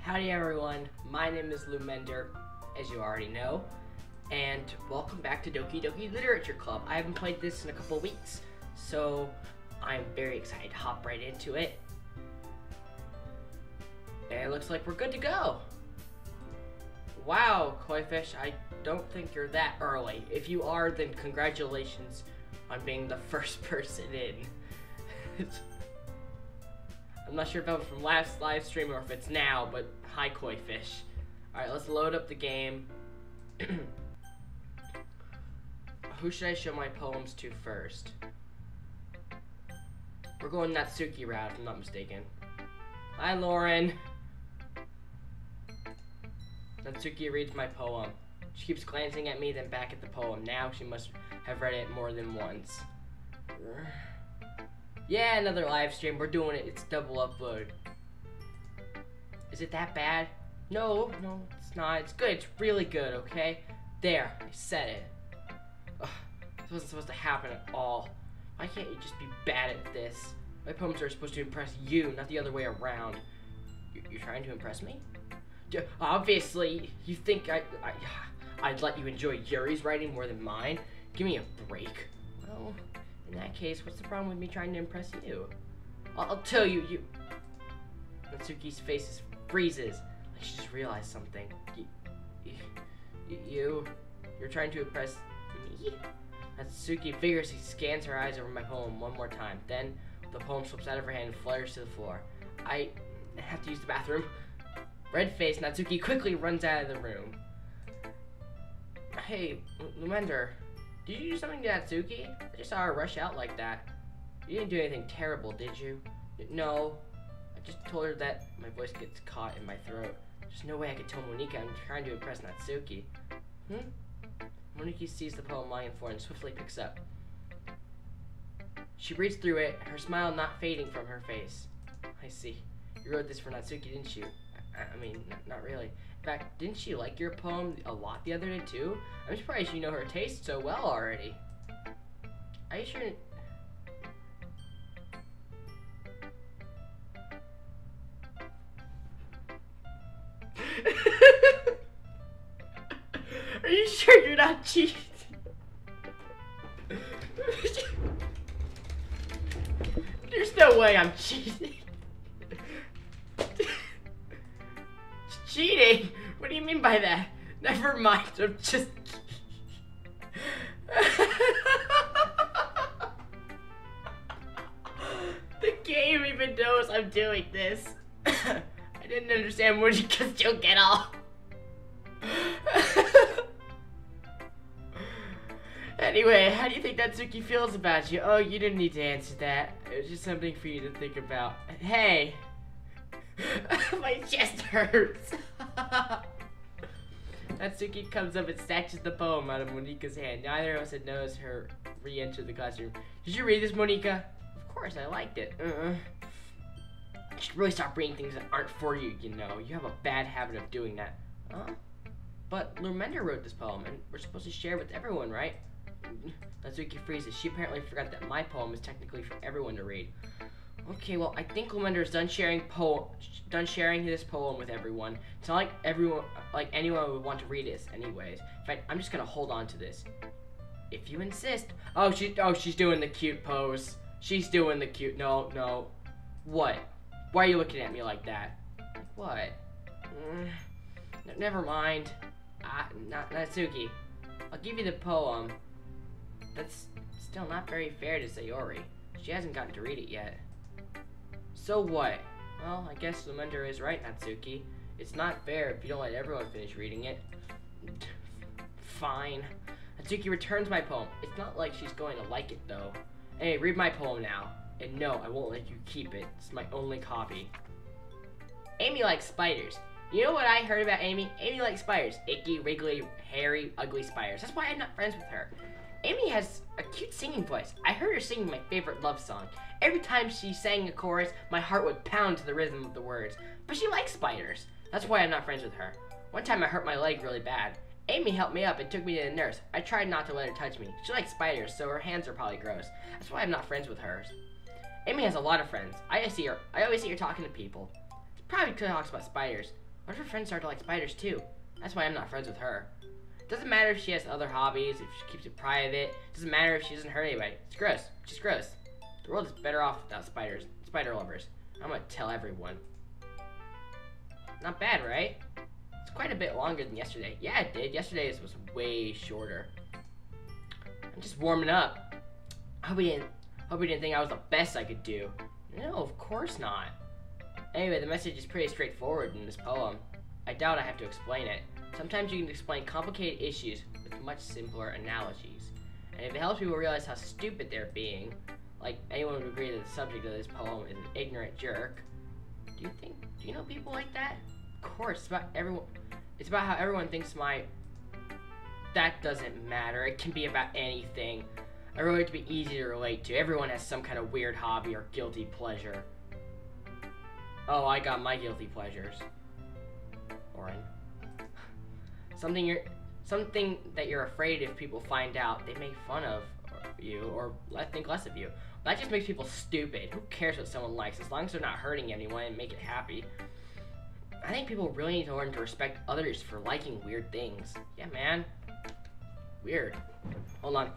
Howdy everyone, my name is Lumender, as you already know, and welcome back to Doki Literature Club. I haven't played this in a couple weeks, so I'm very excited to hop right into it. And it looks like we're good to go. Wow, Koi Fish, I don't think you're that early. If you are, then congratulations on being the first person in. I'm not sure if that was from last live stream or if it's now, but hi Koi Fish. Alright, let's load up the game. Who should I show my poems to first? We're going Natsuki route, if I'm not mistaken. Hi Lauren. Natsuki reads my poem. She keeps glancing at me, then back at the poem. Now she must have read it more than once. Yeah, another live stream. We're doing it. It's double upload. Is it that bad? No, it's not. It's good. It's really good, okay? There, I said it. Ugh, this wasn't supposed to happen at all. Why can't you just be bad at this? My poems are supposed to impress you, not the other way around. You're trying to impress me? Obviously, you think I'd let you enjoy Yuri's writing more than mine? Give me a break. Well, in that case, what's the problem with me trying to impress you? I'll tell you, Natsuki's face freezes, like she just realized something. You're trying to impress me? Natsuki vigorously scans her eyes over my poem one more time. Then, the poem slips out of her hand and flutters to the floor. I have to use the bathroom. Red-faced, Natsuki quickly runs out of the room. Hey, Lumender, did you do something to Natsuki? I just saw her rush out like that. You didn't do anything terrible, did you? No. I just told her that my voice gets caught in my throat. There's no way I could tell Monika I'm trying to impress Natsuki. Monika sees the poem lying on the floor and swiftly picks up. She reads through it, her smile not fading from her face. I see. You wrote this for Natsuki, didn't you? I mean, not really. In fact, didn't she like your poem a lot the other day, too? I'm surprised you know her taste so well already. Are you sure? Are you sure you're not cheating? There's no way I'm cheating. Cheating? What do you mean by that? Never mind, I'm just... The game even knows I'm doing this. I didn't understand Monika's joke at all. Anyway, how do you think Natsuki feels about you? Oh, you didn't need to answer that. It was just something for you to think about. Hey! My chest hurts. Natsuki comes up and snatches the poem out of Monika's hand. Neither of us had noticed her re-enter the classroom. Did you read this, Monika? Of course, I liked it. You should really stop reading things that aren't for you, you know. You have a bad habit of doing that. Huh? But Lumender wrote this poem, and we're supposed to share it with everyone, right? Natsuki freezes. She apparently forgot that my poem is technically for everyone to read. Okay, well, I think Lumender is done sharing this poem with everyone. It's not like anyone would want to read this, anyways. In fact, I'm just gonna hold on to this, if you insist. Oh, she's doing the cute pose. She's doing the cute. No. What? Why are you looking at me like that? What? Never mind. Natsuki, I'll give you the poem. That's still not very fair to Sayori. She hasn't gotten to read it yet. So what? Well, I guess Lumender is right, Natsuki. It's not fair if you don't let everyone finish reading it. Fine. Natsuki returns my poem. It's not like she's going to like it, though. Hey, read my poem now. And no, I won't let you keep it. It's my only copy. Amy likes spiders. You know what I heard about Amy? Amy likes spiders. Icky, wriggly, hairy, ugly spiders. That's why I'm not friends with her. Amy has a cute singing voice. I heard her singing my favorite love song. Every time she sang a chorus, my heart would pound to the rhythm of the words. But she likes spiders. That's why I'm not friends with her. One time I hurt my leg really bad. Amy helped me up and took me to the nurse. I tried not to let her touch me. She likes spiders, so her hands are probably gross. That's why I'm not friends with hers. Amy has a lot of friends. I always see her talking to people. Probably because she talks about spiders. What if her friends start to like spiders too? That's why I'm not friends with her. It doesn't matter if she has other hobbies, if she keeps it private. It doesn't matter if she doesn't hurt anybody. It's gross. She's gross. The world is better off without spiders. Spider lovers. I'm gonna tell everyone. Not bad, right? It's quite a bit longer than yesterday. Yeah, it did. Yesterday's was way shorter. I'm just warming up. I hope you didn't think I was the best I could do. No, of course not. Anyway, the message is pretty straightforward in this poem. I doubt I have to explain it. Sometimes you can explain complicated issues with much simpler analogies. And if it helps people realize how stupid they're being, like anyone would agree that the subject of this poem is an ignorant jerk. Do you know people like that? Of course, it's about how everyone thinks that doesn't matter. It can be about anything. I wrote it to be easy to relate to. Everyone has some kind of weird hobby or guilty pleasure. Oh, I got my guilty pleasures. Oren. Something that you're afraid if people find out, they make fun of you or think less of you. That just makes people stupid. Who cares what someone likes as long as they're not hurting anyone and make it happy? I think people really need to learn to respect others for liking weird things. Yeah, man. Weird. Hold on.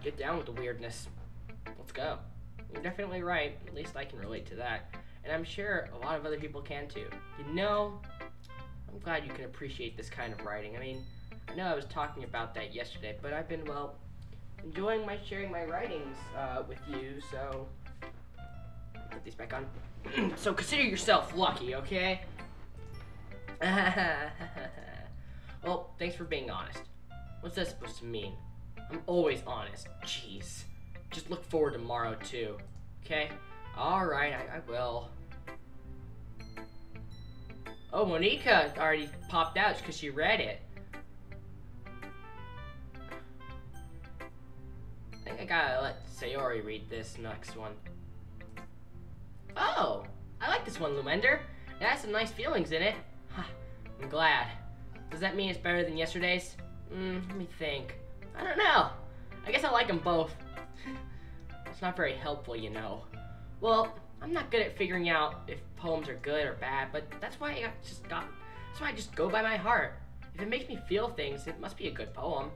Get down with the weirdness. Let's go. You're definitely right. At least I can relate to that. And I'm sure a lot of other people can too. You know, I'm glad you can appreciate this kind of writing. I mean, I know I was talking about that yesterday, but I've been, well, enjoying sharing my writings with you, so put these back on. So consider yourself lucky, okay? Well, thanks for being honest. What's that supposed to mean? I'm always honest. Jeez. Just look forward to tomorrow too, okay? Alright, I will. Oh, Monica already popped out because she read it. I think I gotta let Sayori read this next one. Oh, I like this one, Lumender. It has some nice feelings in it. I'm glad. Does that mean it's better than yesterday's? Let me think. I don't know. I guess I like them both. It's not very helpful, you know. Well, I'm not good at figuring out if poems are good or bad, but that's why I just go by my heart. If it makes me feel things, it must be a good poem.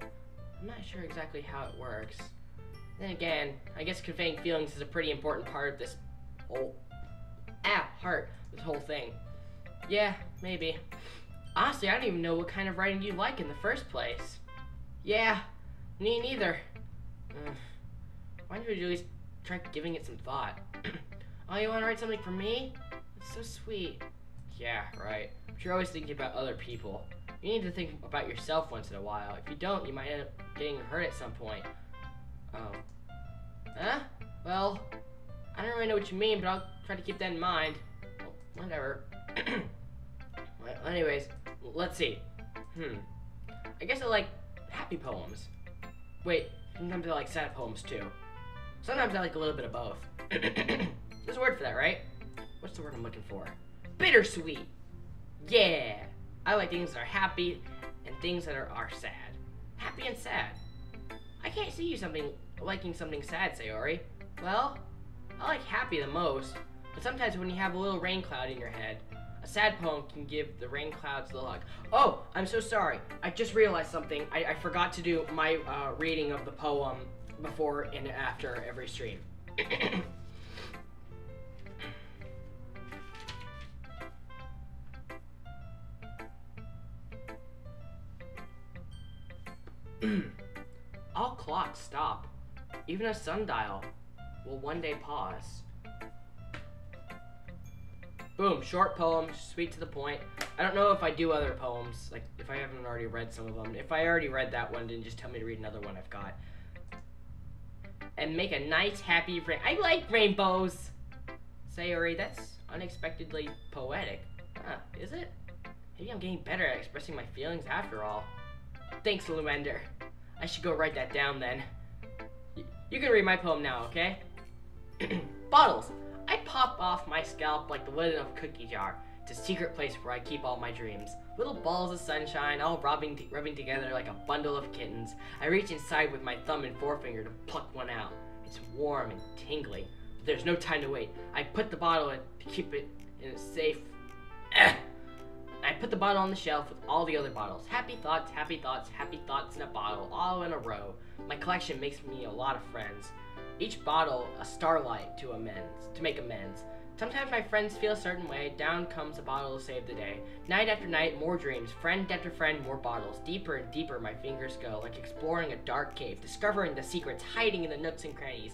I'm not sure exactly how it works. Then again, I guess conveying feelings is a pretty important part of this whole this whole thing. Yeah, maybe. Honestly, I don't even know what kind of writing you like in the first place. Yeah, me neither. Why don't you at least try giving it some thought? Oh, you want to write something for me? It's so sweet. Yeah, right. But you're always thinking about other people. You need to think about yourself once in a while. If you don't, you might end up getting hurt at some point. Oh. Huh? Well, I don't really know what you mean, but I'll try to keep that in mind. Well, whatever. Well, anyways, let's see. I guess I like happy poems. Wait, sometimes I like sad poems too. Sometimes I like a little bit of both. There's a word for that, right? What's the word I'm looking for? Bittersweet. Yeah. I like things that are happy and things that are sad. Happy and sad. I can't see you liking something sad, Sayori. Well, I like happy the most, but sometimes when you have a little rain cloud in your head, a sad poem can give the rain clouds a little hug. Oh, I'm so sorry. I just realized something. I forgot to do my reading of the poem before and after every stream. All clocks stop. Even a sundial will one day pause. Boom, short poem, sweet to the point. I don't know if I do other poems, like if I haven't already read some of them. If I already read that one, then just tell me to read another one I've got. And make a nice, happy rain. I like rainbows! Sayori, that's unexpectedly poetic. Huh, is it? Maybe I'm getting better at expressing my feelings after all. Thanks, Lumender. I should go write that down then. You can read my poem now, okay? Bottles. I pop off my scalp like the lid of a cookie jar. It's a secret place where I keep all my dreams. Little balls of sunshine, all rubbing together like a bundle of kittens. I reach inside with my thumb and forefinger to pluck one out. It's warm and tingling. But there's no time to wait. I put the bottle in to keep it in a safe. I put the bottle on the shelf with all the other bottles. Happy thoughts, happy thoughts, happy thoughts in a bottle, all in a row. My collection makes me a lot of friends. Each bottle a starlight to make amends. Sometimes my friends feel a certain way. Down comes a bottle to save the day. Night after night, more dreams. Friend after friend, more bottles. Deeper and deeper my fingers go, like exploring a dark cave, discovering the secrets hiding in the nooks and crannies.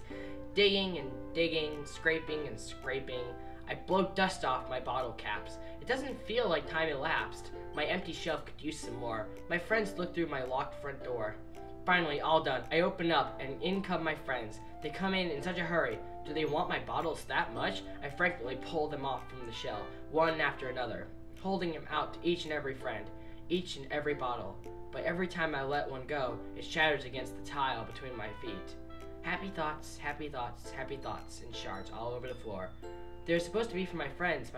Digging and digging, scraping and scraping. I blow dust off my bottle caps. It doesn't feel like time elapsed. My empty shelf could use some more. My friends look through my locked front door. Finally, all done. I open up, and in come my friends. They come in such a hurry. Do they want my bottles that much? I frantically pull them off from the shelf, one after another, holding them out to each and every friend, each and every bottle. But every time I let one go, it shatters against the tile between my feet. Happy thoughts, happy thoughts, happy thoughts in shards all over the floor. They're supposed to be for my friends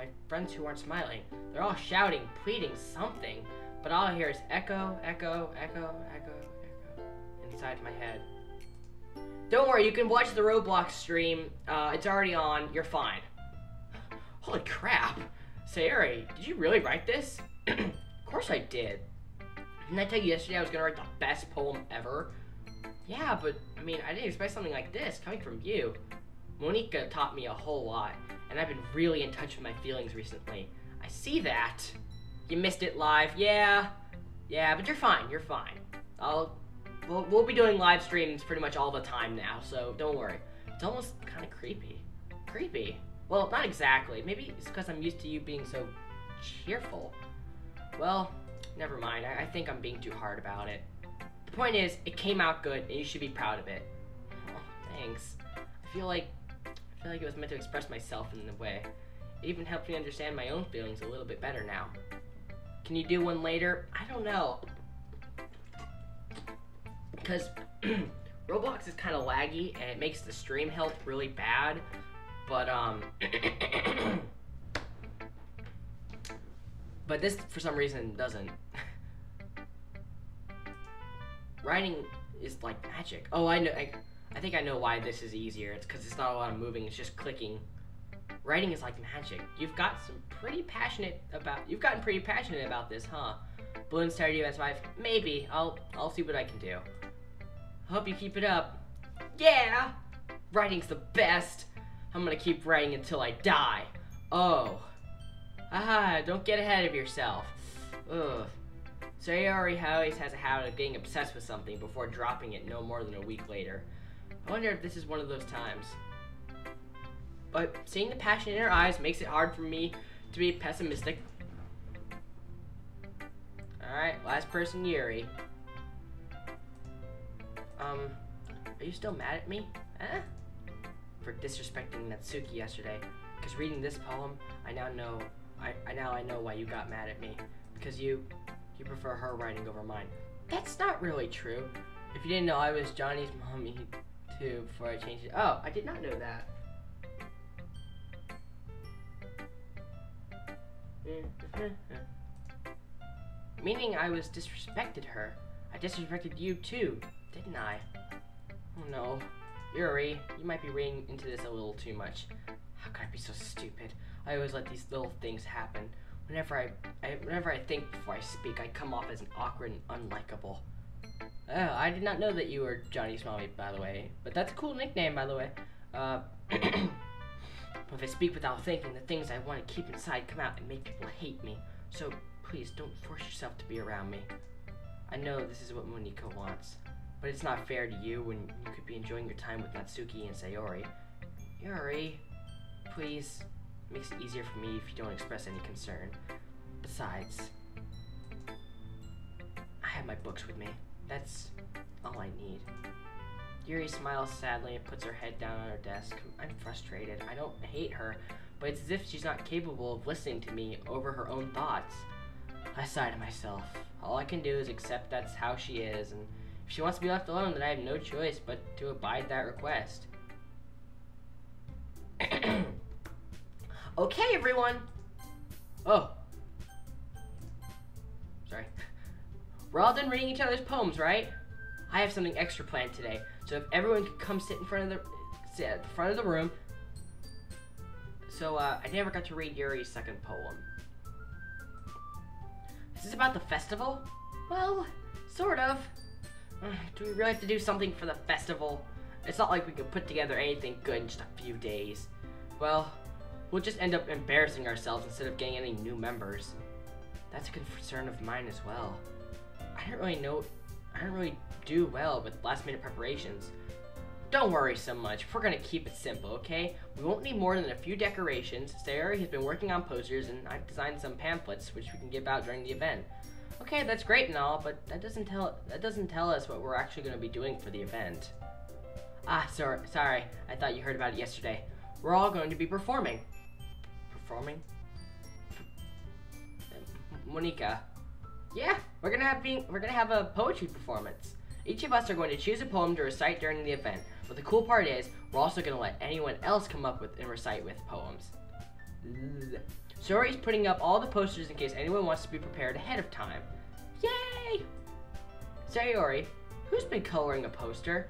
who aren't smiling. They're all shouting, pleading something, but all I hear is echo, echo, echo, echo, echo inside my head. Don't worry, you can watch the Roblox stream. It's already on. You're fine. Holy crap. Sayori, did you really write this? Of course I did. Didn't I tell you yesterday I was going to write the best poem ever? Yeah, but, I mean, I didn't expect something like this coming from you. Monika taught me a whole lot, and I've been really in touch with my feelings recently. I see that. You missed it live. Yeah, but you're fine. You're fine. We'll be doing live streams pretty much all the time now, so don't worry. It's almost kind of creepy. Creepy? Well, not exactly. Maybe it's because I'm used to you being so cheerful. Well, never mind. I think I'm being too hard about it. The point is, it came out good, and you should be proud of it. Oh, thanks. I feel like it was meant to express myself in a way. It even helped me understand my own feelings a little bit better now. Can you do one later? I don't know. Because Roblox is kind of laggy and it makes the stream health really bad, but but this for some reason doesn't. Writing is like magic. Oh, I know. I think I know why this is easier. It's because it's not a lot of moving. It's just clicking. Writing is like magic. You've gotten pretty passionate about this, huh? Balloons tired you, S5? Maybe. I'll see what I can do. Hope you keep it up. Yeah! Writing's the best. I'm gonna keep writing until I die. Oh. Aha, don't get ahead of yourself. Ugh. Sayori always has a habit of getting obsessed with something before dropping it no more than a week later. I wonder if this is one of those times. But seeing the passion in her eyes makes it hard for me to be pessimistic. Alright, last person, Yuri. Are you still mad at me? Eh? For disrespecting Natsuki yesterday. Because reading this poem, I now know why you got mad at me. Because you prefer her writing over mine. That's not really true. If you didn't know, I was Johnny's mommy too before I changed it. Oh, I did not know that. Meaning I disrespected her. I disrespected you too, didn't I? Oh no. Yuri, you might be reading into this a little too much. How could I be so stupid? I always let these little things happen. Whenever I think before I speak, I come off as awkward and unlikable. Oh, I did not know that you were Johnny's mommy, by the way. But that's a cool nickname, by the way. If I speak without thinking, the things I want to keep inside come out and make people hate me. So please don't force yourself to be around me. I know this is what Monika wants, but it's not fair to you when you could be enjoying your time with Natsuki and Sayori. Yuri, please. It makes it easier for me if you don't express any concern. Besides, I have my books with me. That's all I need. Yuri smiles sadly and puts her head down on her desk. I'm frustrated. I don't hate her, but it's as if she's not capable of listening to me over her own thoughts. I sigh to myself. All I can do is accept that's how she is, and if she wants to be left alone, then I have no choice but to abide that request. Okay, everyone. Oh. Sorry. We're all done reading each other's poems, right? I have something extra planned today, so if everyone could come sit at the front of the room. So, I never got to read Yuri's second poem. Is this about the festival? Well, sort of. Do we really have to do something for the festival? It's not like we could put together anything good in just a few days. Well, we'll just end up embarrassing ourselves instead of getting any new members. That's a concern of mine as well. I don't really do well with last-minute preparations. Don't worry so much. We're gonna keep it simple, okay? We won't need more than a few decorations. Sayori has been working on posters, and I've designed some pamphlets which we can give out during the event. Okay, that's great and all, but that doesn't tell us what we're actually gonna be doing for the event. Sorry. I thought you heard about it yesterday. We're all going to be performing. Performing? Monika. Yeah, we're gonna have a poetry performance. Each of us are going to choose a poem to recite during the event. But the cool part is, we're also going to let anyone else come up with and recite with poems. Sayori's putting up all the posters in case anyone wants to be prepared ahead of time. Yay! Sayori, who's been coloring a poster?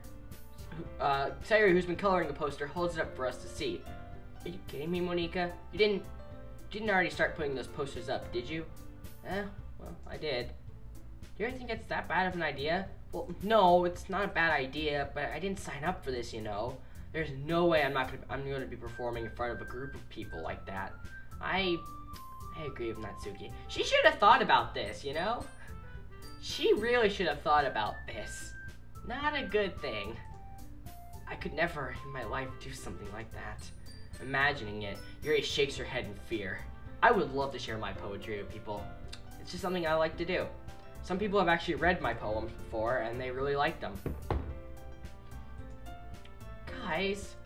Sayori, who's been coloring a poster, holds it up for us to see. Are you kidding me, Monika? You didn't already start putting those posters up, did you? Well, I did. Do you really think it's that bad of an idea? Well, no, it's not a bad idea, but I didn't sign up for this, you know. There's no way I'm going to be performing in front of a group of people like that. I agree with Natsuki. She should have thought about this, you know? She really should have thought about this. Not a good thing. I could never in my life do something like that. Imagining it, Yuri shakes her head in fear. I would love to share my poetry with people. It's just something I like to do. Some people have actually read my poems before, and they really liked them. Guys,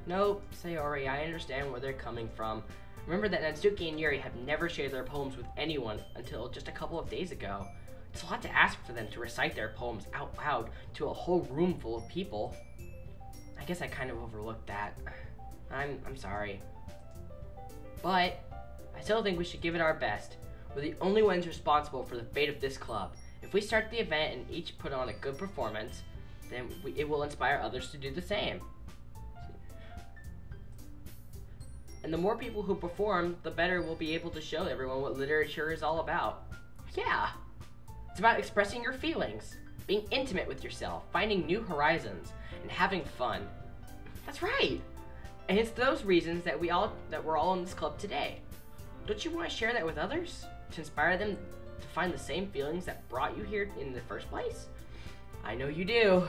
nope, Sayori, I understand where they're coming from. Remember that Natsuki and Yuri have never shared their poems with anyone until just a couple of days ago. It's a lot to ask for them to recite their poems out loud to a whole room full of people. I guess I kind of overlooked that. I'm sorry. But I still think we should give it our best. We're the only ones responsible for the fate of this club. If we start the event and each put on a good performance, then it will inspire others to do the same. And the more people who perform, the better we'll be able to show everyone what literature is all about. Yeah! It's about expressing your feelings, being intimate with yourself, finding new horizons, and having fun. That's right! And it's those reasons that we're all in this club today. Don't you want to share that with others? To inspire them to find the same feelings that brought you here in the first place? I know you do.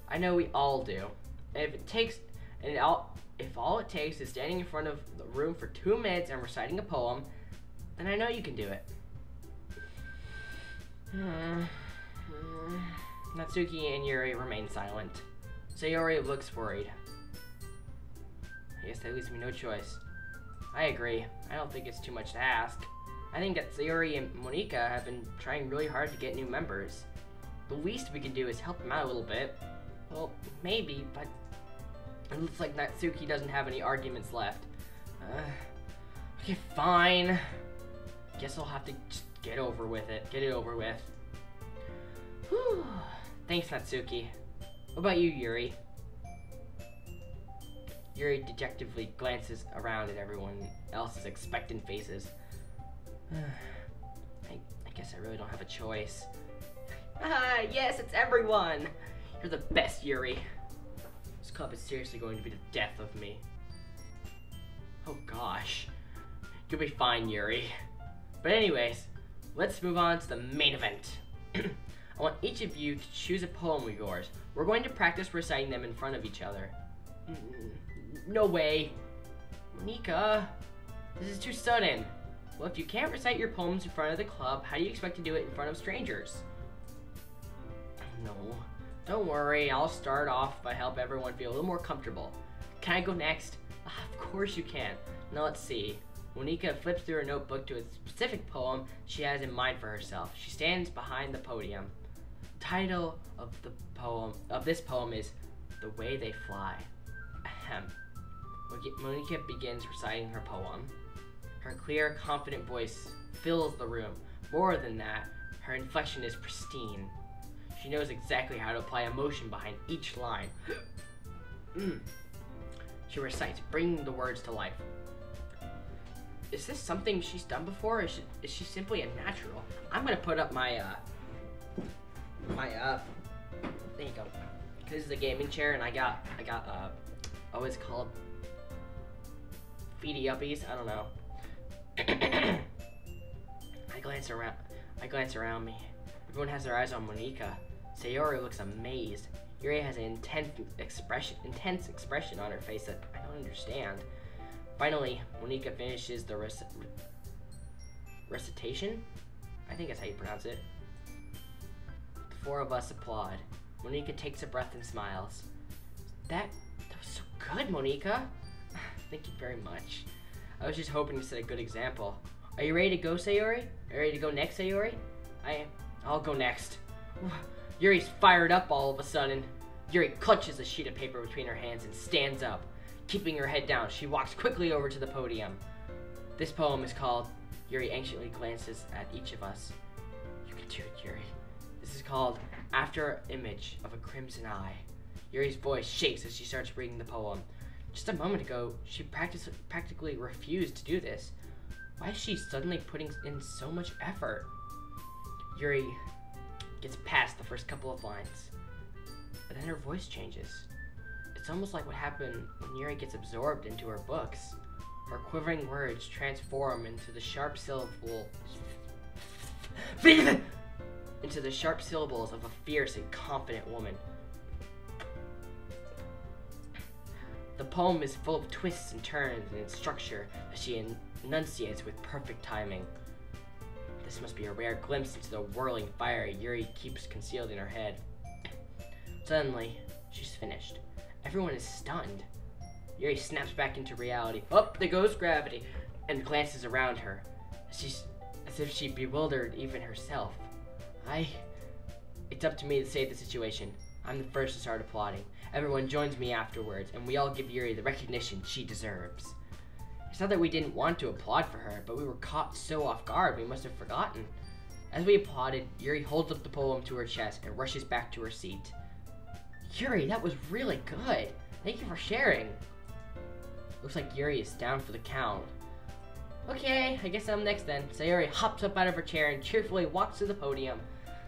I know we all do. And if all it takes is standing in front of the room for 2 minutes and reciting a poem, then I know you can do it. Natsuki and Yuri remain silent. Sayori looks worried. I guess that leaves me no choice. I agree. I don't think it's too much to ask. I think that Sayori and Monika have been trying really hard to get new members. The least we can do is help them out a little bit. Well, maybe, but it looks like Natsuki doesn't have any arguments left. Okay, fine. Guess I'll have to just get over with it. Get it over with. Whew. Thanks, Natsuki. What about you, Yuri? Yuri dejectedly glances around at everyone else's expectant faces. I guess I really don't have a choice. Yes, it's everyone! You're the best, Yuri. This club is seriously going to be the death of me. Oh gosh. You'll be fine, Yuri. But anyways, let's move on to the main event. I want each of you to choose a poem of yours. We're going to practice reciting them in front of each other. No way. Monika, this is too sudden. Well, if you can't recite your poems in front of the club, how do you expect to do it in front of strangers? No, don't worry. I'll start off by helping everyone feel a little more comfortable. Can I go next? Of course you can. Now let's see. Monika flips through her notebook to a specific poem she has in mind for herself. She stands behind the podium. The title of this poem is The Way They Fly. Ahem. Monika begins reciting her poem. Her clear, confident voice fills the room. More than that, her inflection is pristine. She knows exactly how to apply emotion behind each line. She recites, bringing the words to life. Is this something she's done before, or is she simply a natural? I'm gonna put up my, there you go. This is a gaming chair, and I got, oh, it's called Feedy Uppies, I don't know. I glance around me. Everyone has their eyes on Monika. Sayori looks amazed. Yuri has an intense expression on her face that I don't understand. Finally, Monika finishes the recitation? I think that's how you pronounce it. The four of us applaud. Monika takes a breath and smiles. That was so good, Monika. Thank you very much. I was just hoping to set a good example. Are you ready to go, Sayori? Are you ready to go next, Sayori? I'll go next. Yuri's fired up all of a sudden. Yuri clutches a sheet of paper between her hands and stands up. Keeping her head down, she walks quickly over to the podium. This poem is called, Yuri anxiously glances at each of us. You can do it, Yuri. This is called After Image of a Crimson Eye. Yuri's voice shakes as she starts reading the poem. Just a moment ago, she practically refused to do this. Why is she suddenly putting in so much effort? Yuri gets past the first couple of lines, but then her voice changes. It's almost like what happened when Yuri gets absorbed into her books. Her quivering words transform into the sharp syllables of a fierce and confident woman. The poem is full of twists and turns in its structure that she enunciates with perfect timing. This must be a rare glimpse into the whirling fire Yuri keeps concealed in her head. Suddenly, she's finished. Everyone is stunned. Yuri snaps back into reality. Up there goes gravity, and glances around her. As if she bewildered even herself. It's up to me to save the situation. I'm the first to start applauding. Everyone joins me afterwards, and we all give Yuri the recognition she deserves. It's not that we didn't want to applaud for her, but we were caught so off guard we must have forgotten. As we applauded, Yuri holds up the poem to her chest and rushes back to her seat. Yuri, that was really good. Thank you for sharing. Looks like Yuri is down for the count. Okay, I guess I'm next then. Sayori hops up out of her chair and cheerfully walks to the podium.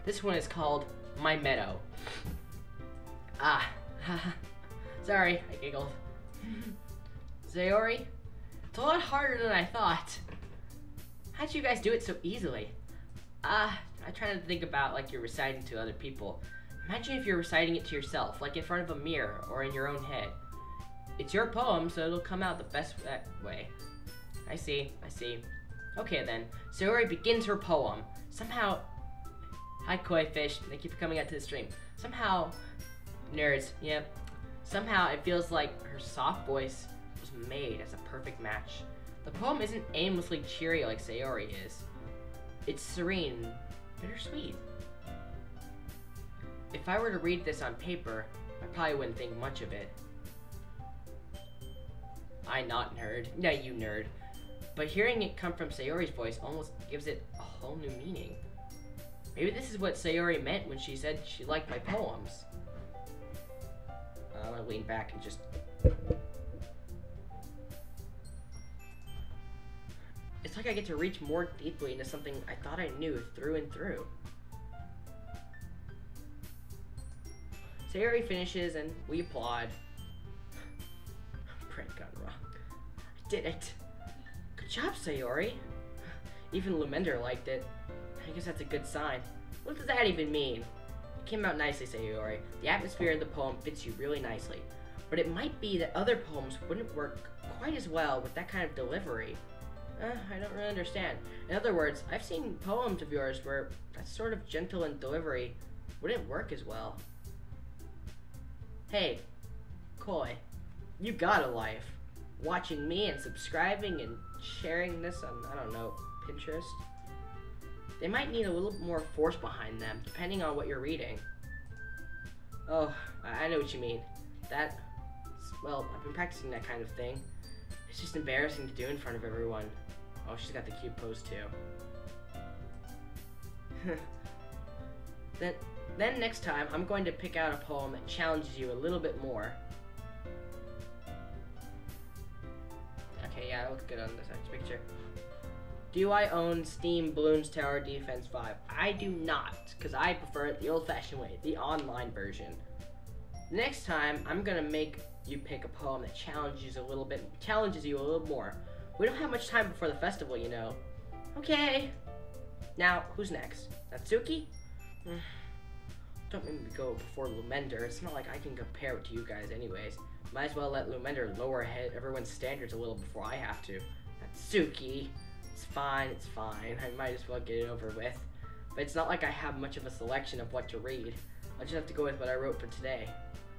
This one is called My Meadow. Sorry, I giggled. Sayori, it's a lot harder than I thought. How'd you guys do it so easily? I try to think about like you're reciting to other people. Imagine if you're reciting it to yourself, like in front of a mirror or in your own head. It's your poem, so it'll come out the best that way. I see. Okay then, Sayori begins her poem. Somehow, hi Koi Fish, thank you for coming out to the stream. Somehow, nerds, yep. Somehow it feels like her soft voice was made as a perfect match. The poem isn't aimlessly cheery like Sayori is. It's serene, bittersweet. If I were to read this on paper, I probably wouldn't think much of it. I not nerd. No, you nerd. But hearing it come from Sayori's voice almost gives it a whole new meaning. Maybe this is what Sayori meant when she said she liked my poems. I'm gonna lean back and just... It's like I get to reach more deeply into something I thought I knew through and through. Sayori finishes and we applaud. Print gone wrong. I did it. Good job, Sayori. Even Lumender liked it. I guess that's a good sign. What does that even mean? It came out nicely, Sayori. The atmosphere in the poem fits you really nicely. But it might be that other poems wouldn't work quite as well with that kind of delivery. I don't really understand. In other words, I've seen poems of yours where that sort of gentle in delivery wouldn't work as well. Hey, Koi, you got a life. Watching me and subscribing and sharing this on, I don't know, Pinterest. They might need a little more force behind them, depending on what you're reading. Oh, I know what you mean. Well, I've been practicing that kind of thing. It's just embarrassing to do in front of everyone. Oh, she's got the cute pose too. Then next time, I'm going to pick out a poem that challenges you a little bit more. Yeah, it looks good on this next picture. Do I own Steam Bloons Tower Defense 5? I do not, because I prefer it the old-fashioned way, the online version. Next time, I'm gonna make you pick a poem that challenges you a little more. We don't have much time before the festival, you know. Okay. Now, who's next? Natsuki? Don't make me go before Lumender. It's not like I can compare it to you guys anyways. Might as well let Lumender lower everyone's standards a little before I have to. Natsuki. It's fine. I might as well get it over with. But it's not like I have much of a selection of what to read. I'll just have to go with what I wrote for today.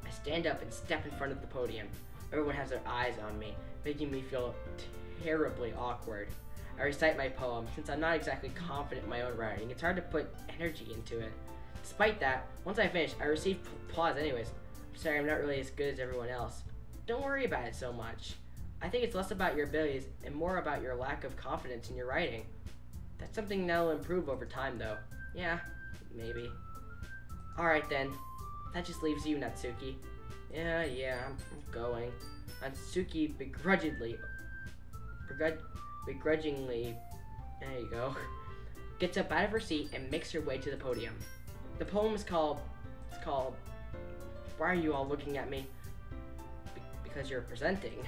I stand up and step in front of the podium. Everyone has their eyes on me, making me feel terribly awkward. I recite my poem. Since I'm not exactly confident in my own writing, it's hard to put energy into it. Despite that, once I finish, I receive applause anyways. I'm sorry, I'm not really as good as everyone else. Don't worry about it so much. I think it's less about your abilities and more about your lack of confidence in your writing. That's something that'll improve over time, though. Yeah, maybe. Alright then. That just leaves you, Natsuki. Yeah, I'm going. Natsuki begrudgingly, there you go, gets up out of her seat and makes her way to the podium. The poem is called, why are you all looking at me? Because you're presenting.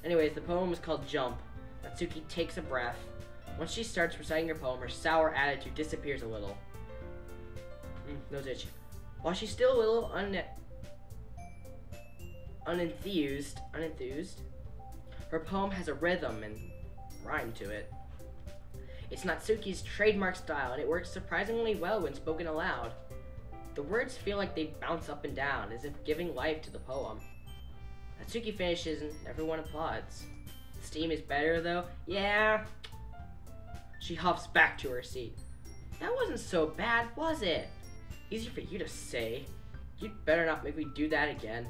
Anyways, the poem is called Jump. Natsuki takes a breath. Once she starts reciting her poem, her sour attitude disappears a little. Nose itch. While she's still a little unenthused, her poem has a rhythm and rhyme to it. It's Natsuki's trademark style, and it works surprisingly well when spoken aloud. The words feel like they bounce up and down, as if giving life to the poem. Natsuki finishes and everyone applauds. Steam is better though? Yeah. She huffs back to her seat. That wasn't so bad, was it? Easy for you to say. You'd better not make me do that again.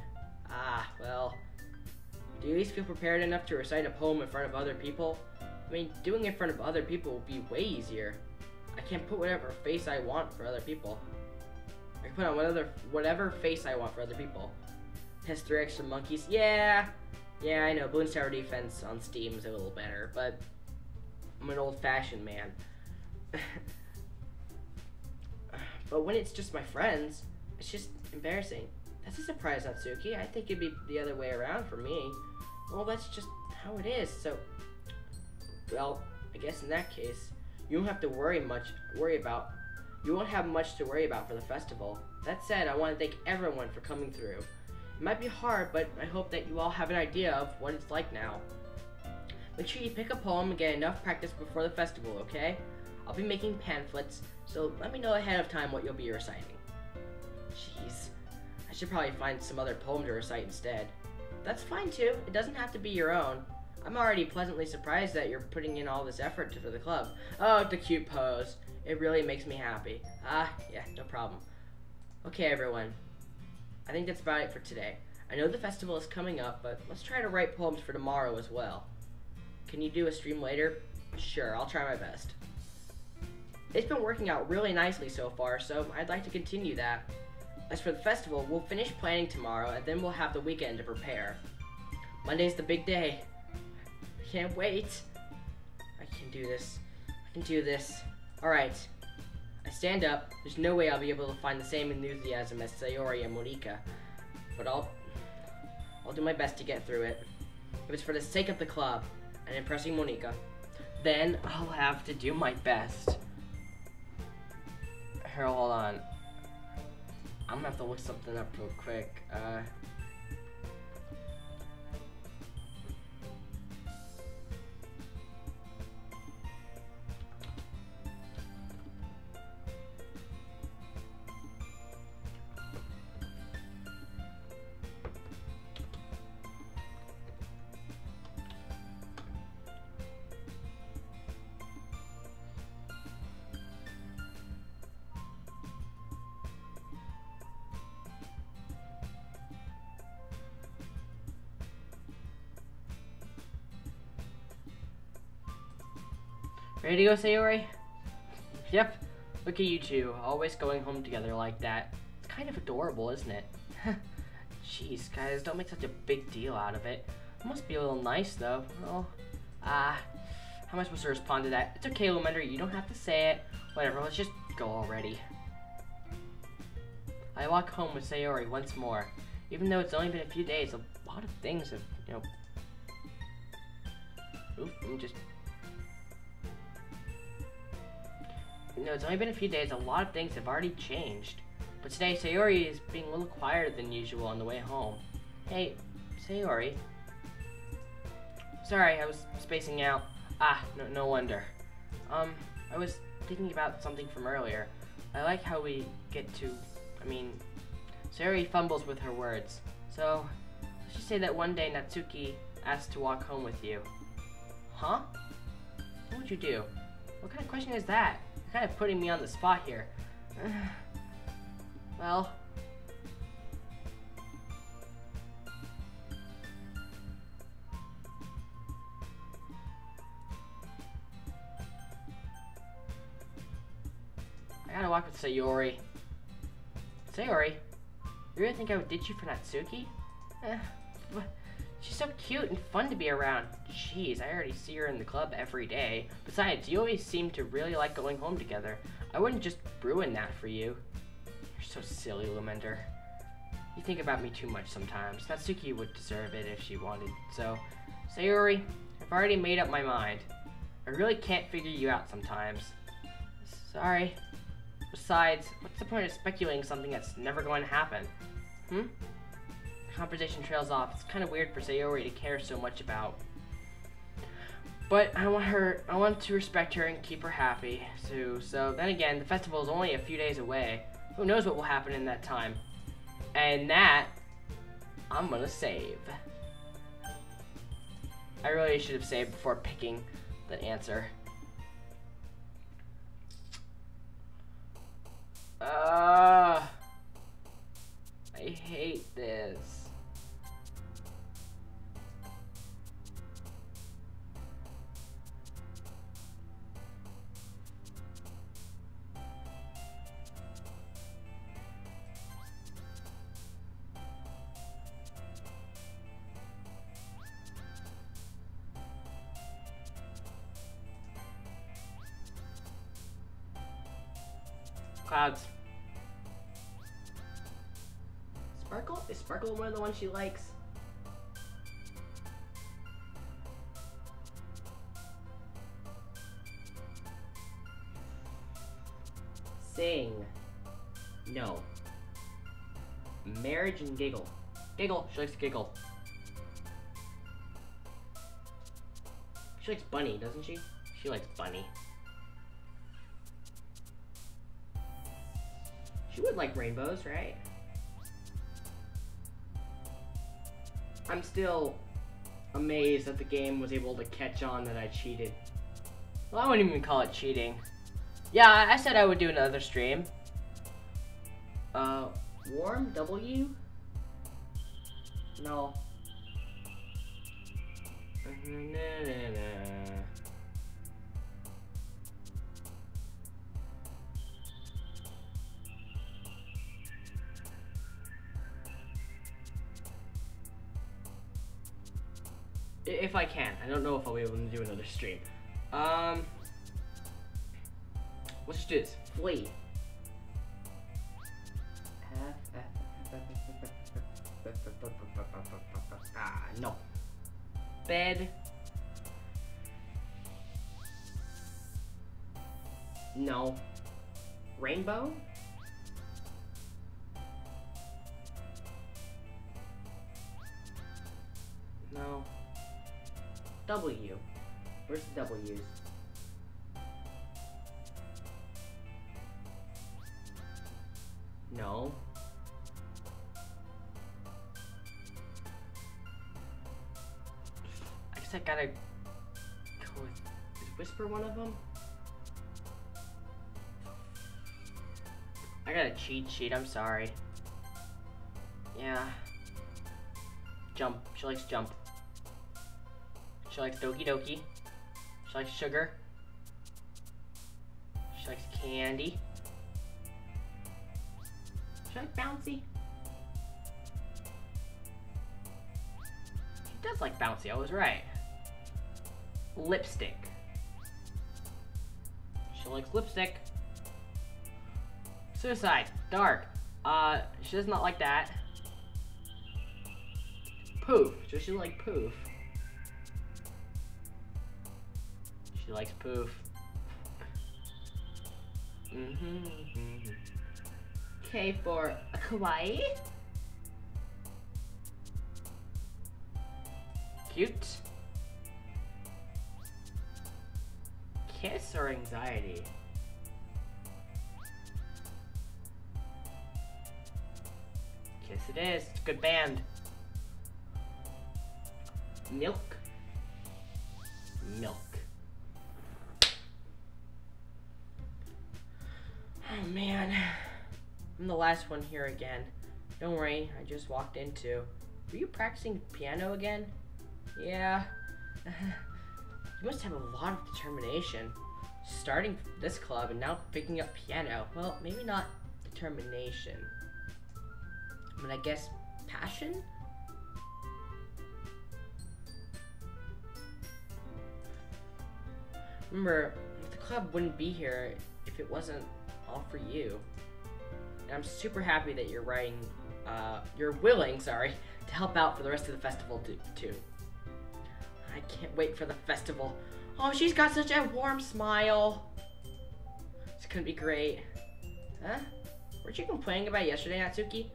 Ah, well. Do you at least feel prepared enough to recite a poem in front of other people? I mean, doing it in front of other people will be way easier. I can't put whatever face I want for other people. I can put on whatever face I want for other people. Has 3 extra monkeys. Yeah, I know. Bloons Tower Defense on Steam is a little better, but I'm an old-fashioned man. But when it's just my friends, it's just embarrassing. That's a surprise, Natsuki. I think it'd be the other way around for me. Well, that's just how it is. So, well, I guess in that case, you won't have to You won't have much to worry about for the festival. That said, I want to thank everyone for coming through. It might be hard, but I hope that you all have an idea of what it's like now. Make sure you pick a poem and get enough practice before the festival, okay? I'll be making pamphlets, so let me know ahead of time what you'll be reciting. Jeez, I should probably find some other poem to recite instead. That's fine too, it doesn't have to be your own. I'm already pleasantly surprised that you're putting in all this effort for the club. Oh, the cute pose. It really makes me happy. Yeah, no problem. Okay, everyone. I think that's about it for today. I know the festival is coming up, but let's try to write poems for tomorrow as well. Can you do a stream later? Sure, I'll try my best. It's been working out really nicely so far, so I'd like to continue that. As for the festival, we'll finish planning tomorrow, and then we'll have the weekend to prepare. Monday's the big day. I can't wait. I can do this. I can do this. Alright. I stand up. There's no way I'll be able to find the same enthusiasm as Sayori and Monica. But I'll do my best to get through it. If it's for the sake of the club and impressing Monica, then I'll have to do my best. Here, hold on. I'm gonna have to look something up real quick. Ready to go, Sayori? Yep. Look at you two, always going home together like that. It's kind of adorable, isn't it? Jeez, guys, don't make such a big deal out of it. Must be a little nice, though. Well, how am I supposed to respond to that? It's okay, Lumender, you don't have to say it. Whatever, let's just go already. I walk home with Sayori once more. Even though it's only been a few days, a lot of things have, it's only been a few days, a lot of things have already changed. But today, Sayori is being a little quieter than usual on the way home. Hey, Sayori. Sorry, I was spacing out. No wonder. I was thinking about something from earlier. I like how we get to, Sayori fumbles with her words. So, let's just say that one day Natsuki asked to walk home with you. Huh? What would you do? What kind of question is that? You're kind of putting me on the spot here. Well... I gotta walk with Sayori. Sayori? You really think I would ditch you for Natsuki? She's so cute and fun to be around. Jeez, I already see her in the club every day. Besides, you always seem to really like going home together. I wouldn't just ruin that for you. You're so silly, Lumender. You think about me too much sometimes. Natsuki would deserve it if she wanted. So, Sayori, I've already made up my mind. I really can't figure you out sometimes. Sorry. Besides, what's the point of speculating something that's never going to happen? Conversation trails off. It's kind of weird for Sayori to care so much about. But I want to respect her and keep her happy, too. So then again, the festival is only a few days away. Who knows what will happen in that time? And that, I'm gonna save. I really should have saved before picking the answer. I hate this. Clouds. Sparkle? Is Sparkle one of the ones she likes? Sing. No. Marriage and giggle. Giggle. She likes to giggle. She likes Bunny, doesn't she? She likes Bunny. She would like rainbows, right? I'm still amazed that the game was able to catch on that I cheated. Well, I wouldn't even call it cheating. Yeah, I said I would do another stream. Warm W? No. If I can. I don't know if I'll be able to do another stream. Let's just do this. Flee. No. Bed. No. Rainbow? No. W. Where's the W's? No. I guess I gotta go with... Is Whisper one of them? I got a cheat sheet, I'm sorry. Yeah. Jump. She likes jump. She likes Doki Doki. She likes sugar. She likes candy. She likes bouncy. She does like bouncy, I was right. Lipstick. She likes lipstick. Suicide. Dark. She does not like that. Poof. Does she like poof? She likes poof. Okay, for kawaii. Cute. Kiss or anxiety? Kiss it is. It's a good band. Milk. Milk. Oh man. I'm the last one here again. Don't worry, I just walked into. Were you practicing piano again? Yeah. You must have a lot of determination. Starting this club and now picking up piano. Well, maybe not determination. But I guess passion? Remember, the club wouldn't be here if it wasn't all for you. And I'm super happy that you're willing, to help out for the rest of the festival too. I can't wait for the festival. Oh, she's got such a warm smile. It's gonna be great. Huh? Weren't you complaining about yesterday, Natsuki?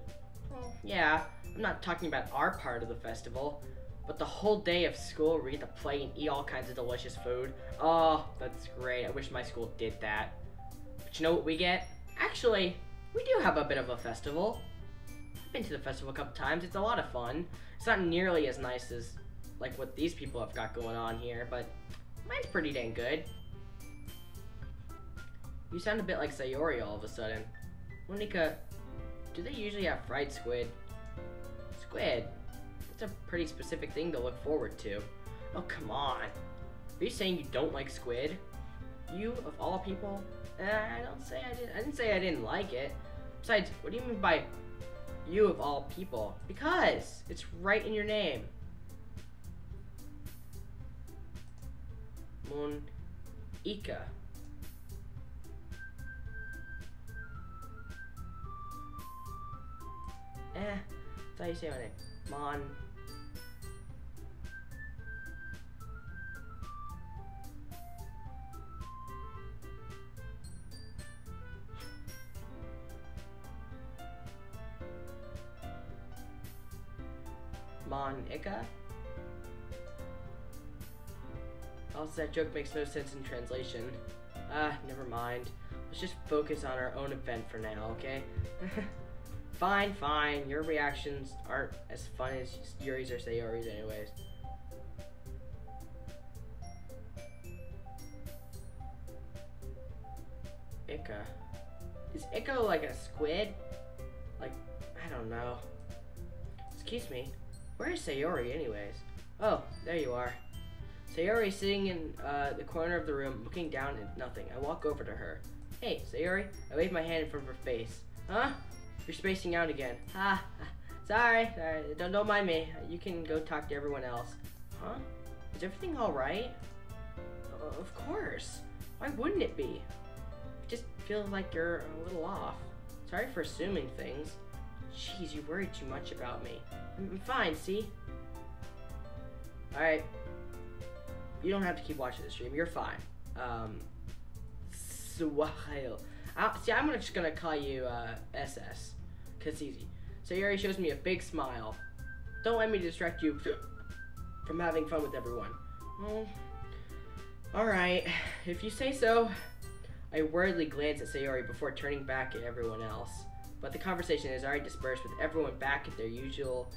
Well, yeah, I'm not talking about our part of the festival, but the whole day of school where we get to play and eat all kinds of delicious food. Oh, that's great. I wish my school did that. But you know what we get? Actually, we do have a bit of a festival. I've been to the festival a couple times. It's a lot of fun. It's not nearly as nice as like what these people have got going on here, but mine's pretty dang good. You sound a bit like Sayori all of a sudden. Monika, do they usually have fried squid? Squid? That's a pretty specific thing to look forward to. Oh, come on. Are you saying you don't like squid? You, of all people? I didn't say I didn't like it. Besides, what do you mean by you of all people? Because it's right in your name. Monika. That's how you say my name. Monika? Also, that joke makes no sense in translation. Never mind. Let's just focus on our own event for now, okay? Fine, fine. Your reactions aren't as fun as Yuri's or Sayori's anyways. Ika. Is Ika like a squid? Like, I don't know. Excuse me. Where is Sayori anyways? Oh, there you are. Sayori sitting in the corner of the room, looking down at nothing. I walk over to her. Hey, Sayori. I wave my hand in front of her face. Huh? You're spacing out again. Sorry. Don't mind me. You can go talk to everyone else. Huh? Is everything all right? Of course. Why wouldn't it be? It just feels like you're a little off. Sorry for assuming things. Jeez, you worry too much about me. I'm fine, see? Alright. You don't have to keep watching the stream. You're fine. Swahil. See, I'm just gonna call you SS, cause it's easy. Sayori shows me a big smile. Don't let me distract you from having fun with everyone. Well, alright, if you say so. I worriedly glance at Sayori before turning back at everyone else. But the conversation is already dispersed with everyone back at their usual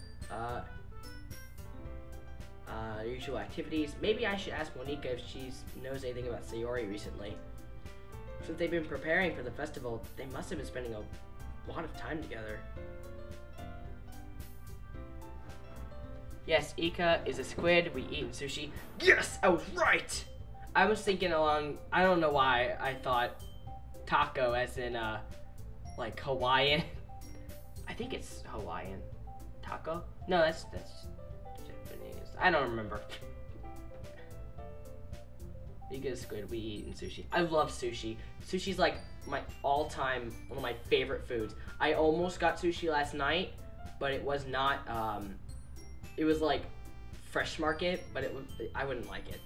activities. Maybe I should ask Monika if she knows anything about Sayori recently. Since they've been preparing for the festival, they must have been spending a lot of time together. Yes, Ika is a squid. We eat sushi. Yes, I was right! I was thinking along, I don't know why I thought taco as in, like Hawaiian. I think it's Hawaiian. Taco? No, that's Japanese. I don't remember. You get squid, we eat and sushi. I love sushi. Sushi's like my all-time, one of my favorite foods. I almost got sushi last night, but it was not, it was like fresh market, but I wouldn't like it.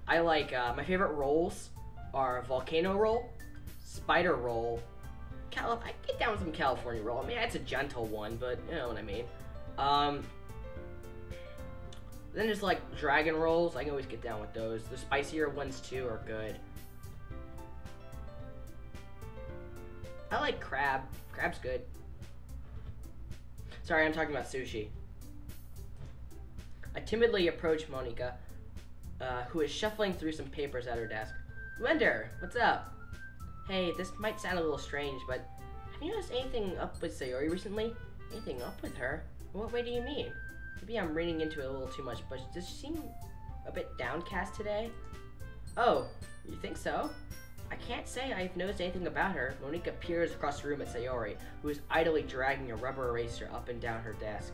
I like, my favorite rolls are volcano roll, spider roll, I get down with some California roll. I mean, it's a gentle one, but you know what I mean. Then there's like dragon rolls. I can always get down with those. The spicier ones too are good. I like crab. Crab's good. Sorry, I'm talking about sushi. I timidly approach Monica, who is shuffling through some papers at her desk. Wender, what's up? Hey, this might sound a little strange, but have you noticed anything up with Sayori recently? Anything up with her? What way do you mean? Maybe I'm reading into it a little too much, but does she seem a bit downcast today? Oh, you think so? I can't say I've noticed anything about her. Monica peers across the room at Sayori, who is idly dragging a rubber eraser up and down her desk.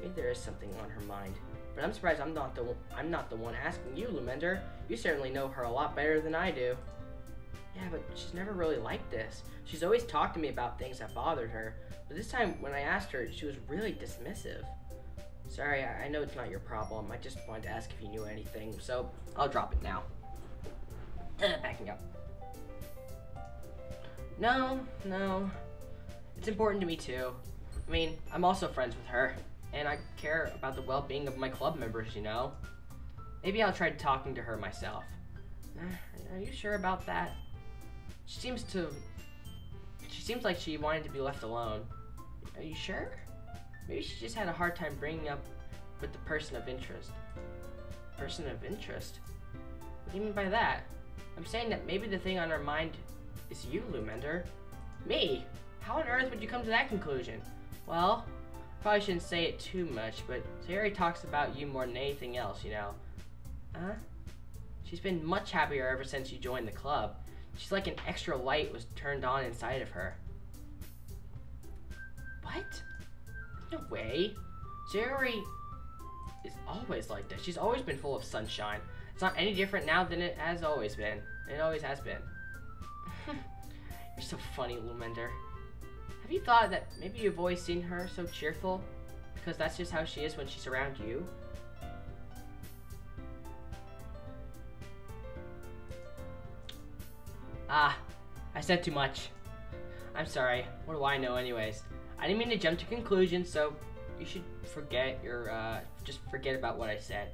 Maybe there is something on her mind. But I'm surprised I'm not the one asking you, Lumender. You certainly know her a lot better than I do. Yeah, but she's never really like this. She's always talked to me about things that bothered her, but this time when I asked her, she was really dismissive. Sorry, I know it's not your problem. I just wanted to ask if you knew anything, so I'll drop it now. Backing up. No. It's important to me too. I mean, I'm also friends with her, and I care about the well-being of my club members, you know? Maybe I'll try talking to her myself. Are you sure about that? She seems like she wanted to be left alone. Are you sure? Maybe she just had a hard time bringing up with the person of interest. Person of interest? What do you mean by that? I'm saying that maybe the thing on her mind is you, Lumender. Me? How on earth would you come to that conclusion? Well, probably shouldn't say it too much, but Sayori talks about you more than anything else, you know. Huh? She's been much happier ever since you joined the club. She's like an extra light was turned on inside of her. What? No way. Sayori is always like this. She's always been full of sunshine. It's not any different now than it has always been. It always has been. You're so funny, Lumender. Have you thought that maybe you've always seen her so cheerful? Because that's just how she is when she's around you? Ah, I said too much. I'm sorry. What do I know anyways? I didn't mean to jump to conclusions, so you should forget just forget about what I said.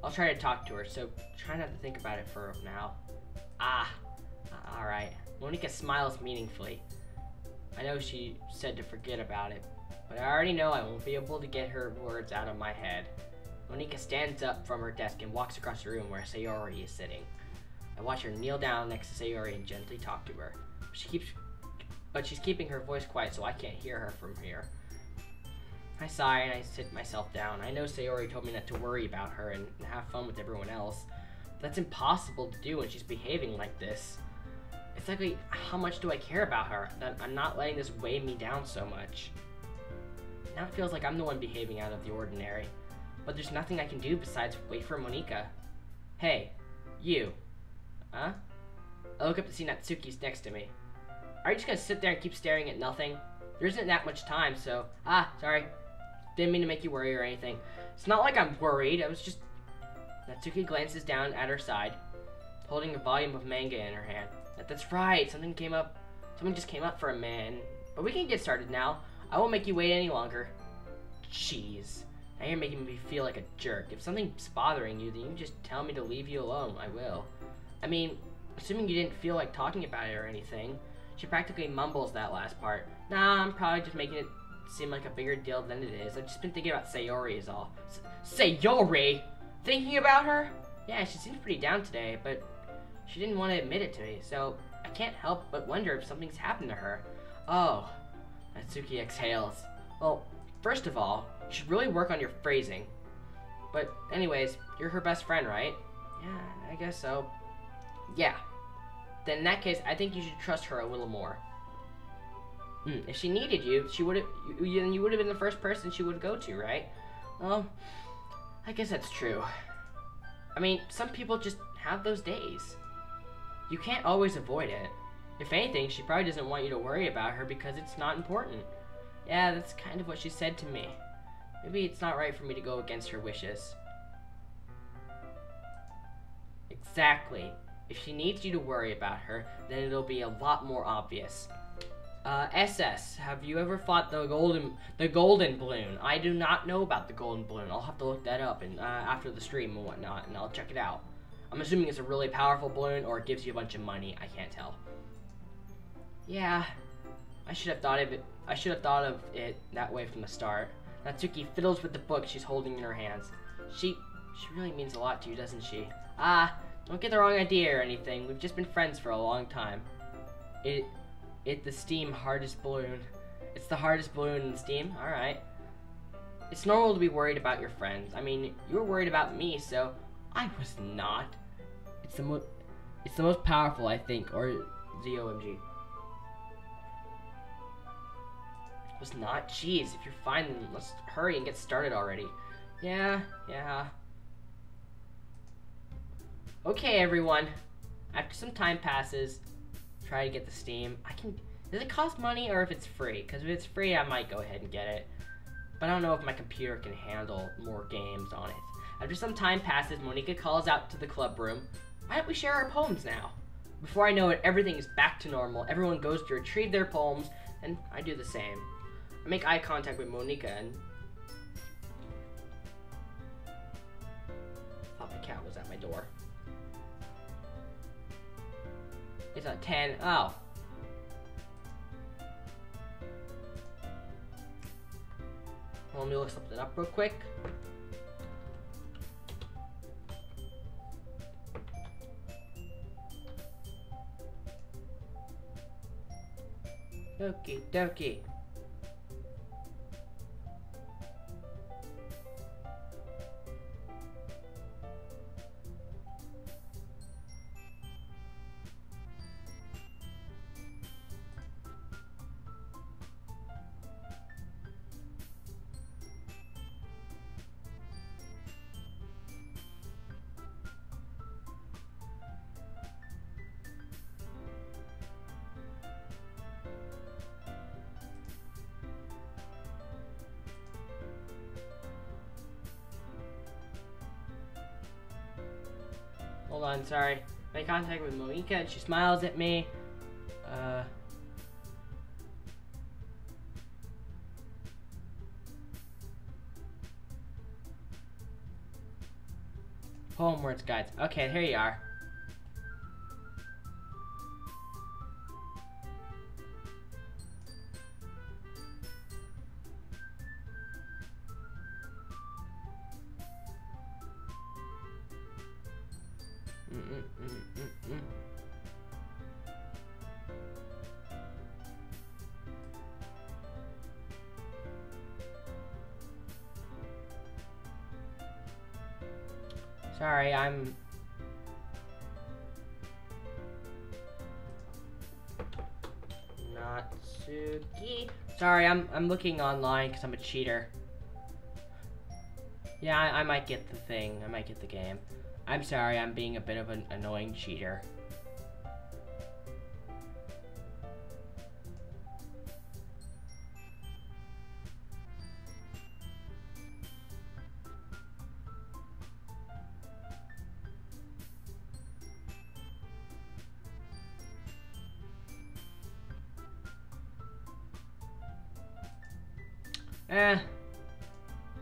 I'll try to talk to her, so try not to think about it for now. Alright. Monica smiles meaningfully. I know she said to forget about it, but I already know I won't be able to get her words out of my head. Monica stands up from her desk and walks across the room where Sayori is sitting. I watch her kneel down next to Sayori and gently talk to her. But she's keeping her voice quiet so I can't hear her from here. I sigh and I sit myself down. I know Sayori told me not to worry about her and have fun with everyone else. But that's impossible to do when she's behaving like this. It's like, how much do I care about her that I'm not letting this weigh me down so much? Now it feels like I'm the one behaving out of the ordinary. But there's nothing I can do besides wait for Monica. Hey, you. Huh? I look up to see Natsuki's next to me. Are you just gonna sit there and keep staring at nothing? There isn't that much time, so... sorry. Didn't mean to make you worry or anything. It's not like I'm worried, I was just... Natsuki glances down at her side, holding a volume of manga in her hand. That's right, something just came up for a man. But we can get started now. I won't make you wait any longer. Jeez. Now you're making me feel like a jerk. If something's bothering you, then you just tell me to leave you alone. I will. I mean, assuming you didn't feel like talking about it or anything. She practically mumbles that last part. Nah, I'm probably just making it seem like a bigger deal than it is. I've just been thinking about Sayori is all. Sayori? Thinking about her? Yeah, she seems pretty down today, but she didn't want to admit it to me, so I can't help but wonder if something's happened to her. Oh, Natsuki exhales. Well, first of all, you should really work on your phrasing. But anyways, you're her best friend, right? Yeah, I guess so. Yeah. Then in that case, I think you should trust her a little more. If she needed you, you would have been the first person she would go to, right? Well, I guess that's true. I mean, some people just have those days. You can't always avoid it. If anything, she probably doesn't want you to worry about her because it's not important. Yeah, that's kind of what she said to me. Maybe it's not right for me to go against her wishes. Exactly. If she needs you to worry about her, then it'll be a lot more obvious. SS, have you ever fought the golden balloon? I do not know about the golden balloon. I'll have to look that up and after the stream and whatnot, and I'll check it out. I'm assuming it's a really powerful balloon or it gives you a bunch of money. I can't tell. Yeah, I should have thought of it. I should have thought of it that way from the start. Natsuki fiddles with the book she's holding in her hands. She really means a lot to you, doesn't she? Don't get the wrong idea or anything. We've just been friends for a long time. It's the steam hardest balloon. It's the hardest balloon in steam? Alright. It's normal to be worried about your friends. I mean, you were worried about me, so I was not. It's the most powerful, I think, or ZOMG. It was not? Jeez, if you're fine, then let's hurry and get started already. Yeah. Okay, everyone. After some time passes, try to get the steam. Does it cost money or if it's free? Because if it's free, I might go ahead and get it. But I don't know if my computer can handle more games on it. After some time passes, Monika calls out to the club room. Why don't we share our poems now? Before I know it, everything is back to normal. Everyone goes to retrieve their poems, and I do the same. I make eye contact with Monika and... thought the cat was at my door. It's a 10. Oh. Well, let me look something up real quick. Doki. Hold on, sorry. Make contact with Monika and she smiles at me. Poem words guides. Okay, here you are. Sorry, I'm... Natsuki. Sorry, I'm looking online because I'm a cheater. Yeah, I might get the thing. I might get the game. I'm sorry, I'm being a bit of an annoying cheater.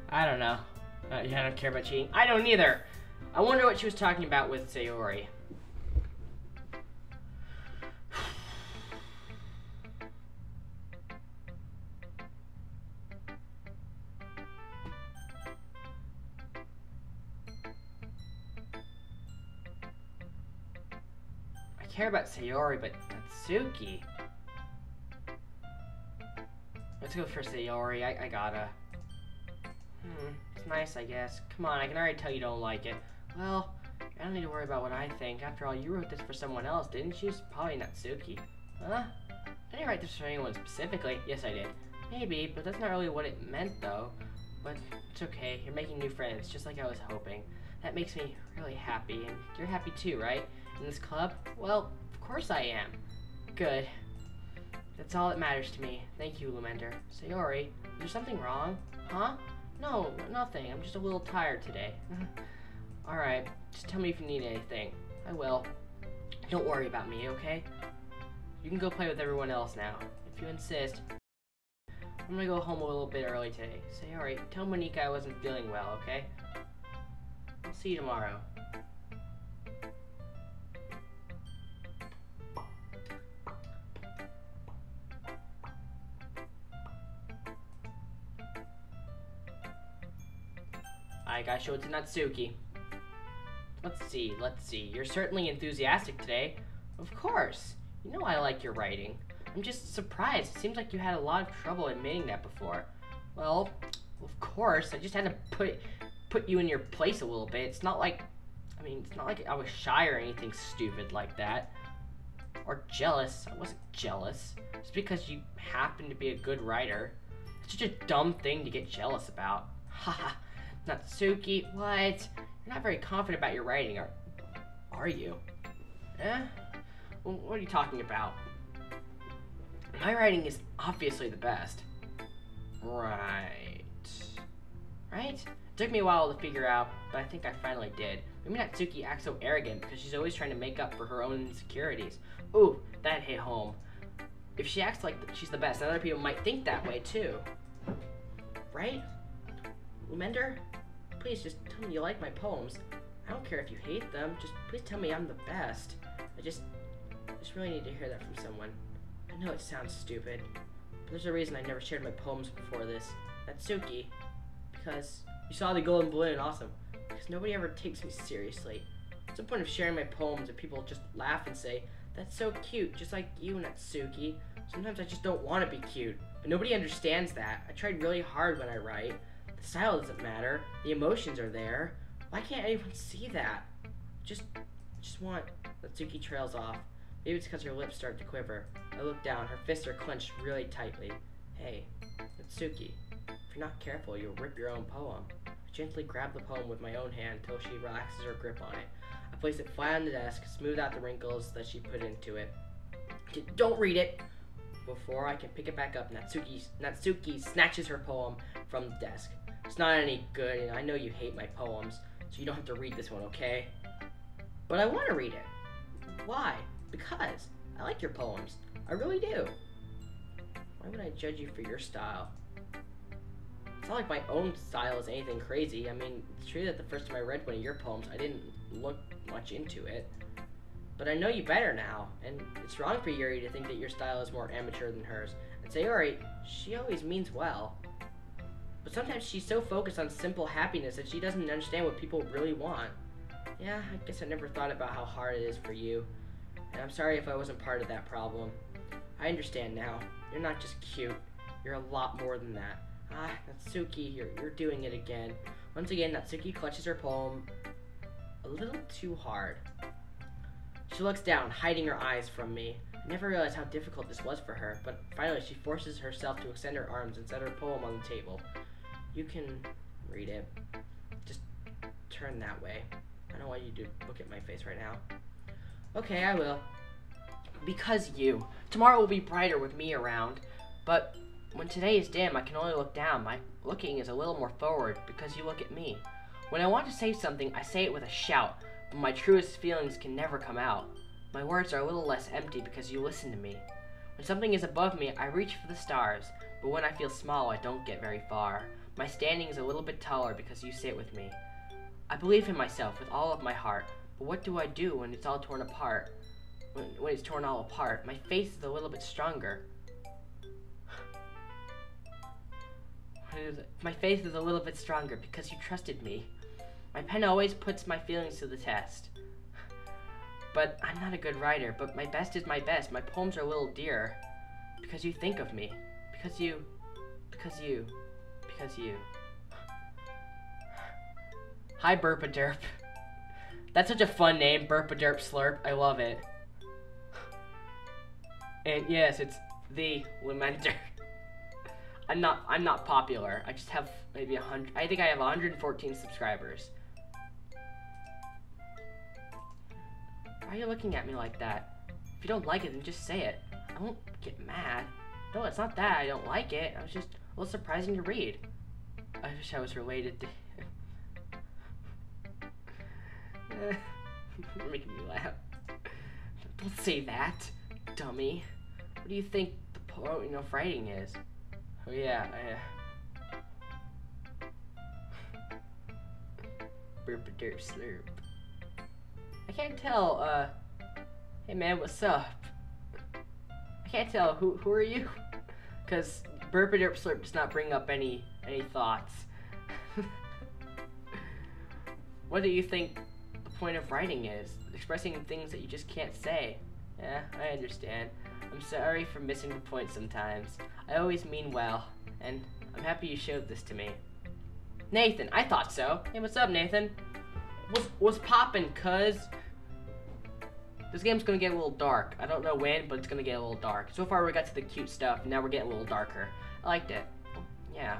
I don't know. Yeah, I don't care about cheating. I don't either. I wonder what she was talking about with Sayori. I care about Sayori, but Natsuki. Let's go for Sayori. I gotta. It's nice, I guess. Come on, I can already tell you don't like it. Well, I don't need to worry about what I think. After all, you wrote this for someone else, didn't you? Probably Natsuki. Huh? I didn't write this for anyone specifically. Yes, I did. Maybe, but that's not really what it meant, though. but it's okay. You're making new friends, just like I was hoping. That makes me really happy, and you're happy too, right? In this club? Well, of course I am. Good. That's all that matters to me. Thank you, Lumender. Sayori, is there something wrong? Huh? No, nothing. I'm just a little tired today. Alright, just tell me if you need anything. I will. Don't worry about me, okay? You can go play with everyone else now. If you insist. I'm gonna go home a little bit early today. Sayori, tell Monika I wasn't feeling well, okay? I'll see you tomorrow. I gotta show it to Natsuki. Let's see. You're certainly enthusiastic today. Of course. You know I like your writing. I'm just surprised. It seems like you had a lot of trouble admitting that before. Well, of course. I just had to put you in your place a little bit. It's not like I was shy or anything stupid like that. Or jealous. I wasn't jealous. Just because you happen to be a good writer. It's such a dumb thing to get jealous about. Haha. Natsuki, what? You're not very confident about your writing, are you? Eh? Well, what are you talking about? My writing is obviously the best. Right? It took me a while to figure out, but I think I finally did. Maybe Natsuki acts so arrogant because she's always trying to make up for her own insecurities. Ooh, that hit home. If she acts like she's the best, other people might think that way too. Right? Lumender? Please just tell me you like my poems. I don't care if you hate them, just please tell me I'm the best. I just really need to hear that from someone. I know it sounds stupid, but there's a reason I never shared my poems before this. Natsuki. Because you saw the golden balloon, awesome. Because nobody ever takes me seriously. What's the point of sharing my poems if people just laugh and say, that's so cute, just like you, Natsuki. Sometimes I just don't want to be cute, but nobody understands that. I tried really hard when I write. The style doesn't matter. The emotions are there. Why can't anyone see that? Just want... Natsuki trails off. Maybe it's because her lips start to quiver. I look down. Her fists are clenched really tightly. Hey, Natsuki. If you're not careful, you'll rip your own poem. I gently grab the poem with my own hand until she relaxes her grip on it. I place it flat on the desk, smooth out the wrinkles that she put into it. Don't read it! Before I can pick it back up, Natsuki snatches her poem from the desk. It's not any good, and I know you hate my poems, so you don't have to read this one, okay? But I want to read it. Why? Because I like your poems. I really do. Why would I judge you for your style? It's not like my own style is anything crazy. I mean, it's true that the first time I read one of your poems, I didn't look much into it. But I know you better now, and it's wrong for Yuri to think that your style is more amateur than hers. And Sayori, she always means well. But sometimes she's so focused on simple happiness that she doesn't understand what people really want. Yeah, I guess I never thought about how hard it is for you. And I'm sorry if I wasn't part of that problem. I understand now. You're not just cute. You're a lot more than that. Ah, Natsuki, you're doing it again. Once again, Natsuki clutches her poem a little too hard. She looks down, hiding her eyes from me. I never realized how difficult this was for her, but finally she forces herself to extend her arms and set her poem on the table. You can read it. Just turn that way. I don't want you to look at my face right now. Okay, I will. Because you. Tomorrow will be brighter with me around, but when today is dim, I can only look down. My looking is a little more forward because you look at me. When I want to say something, I say it with a shout, but my truest feelings can never come out. My words are a little less empty because you listen to me. When something is above me, I reach for the stars, but when I feel small, I don't get very far. My standing is a little bit taller because you sit with me. I believe in myself with all of my heart, but what do I do when it's all torn apart? When it's torn all apart, my faith is a little bit stronger. My faith is a little bit stronger because you trusted me. My pen always puts my feelings to the test. But I'm not a good writer, but my best is my best. My poems are a little dearer. Because you think of me. Because you. Hi, Burpaderp. That's such a fun name, Burpaderp Slurp. I love it. And yes, it's the Lamenter. I'm not popular. I just have maybe 100. I think I have 114 subscribers. Why are you looking at me like that? If you don't like it, then just say it. I won't get mad. No, it's not that I don't like it. I was just a little surprising to read. I wish I was related to him. You're making me laugh. Don't say that, dummy. What do you think the point of writing is? Oh yeah, burp a derp slurp. I can't tell, hey man, what's up? I can't tell, who are you? Cause burp a derp slurp does not bring up any thoughts. What do you think the point of writing is? Expressing things that you just can't say. Yeah, I understand. I'm sorry for missing the point sometimes. I always mean well, and I'm happy you showed this to me. Nathan, I thought so. Hey, what's up, Nathan? What's poppin', cuz? This game's gonna get a little dark. I don't know when, but it's gonna get a little dark. So far, we got to the cute stuff. Now we're getting a little darker. I liked it. Yeah.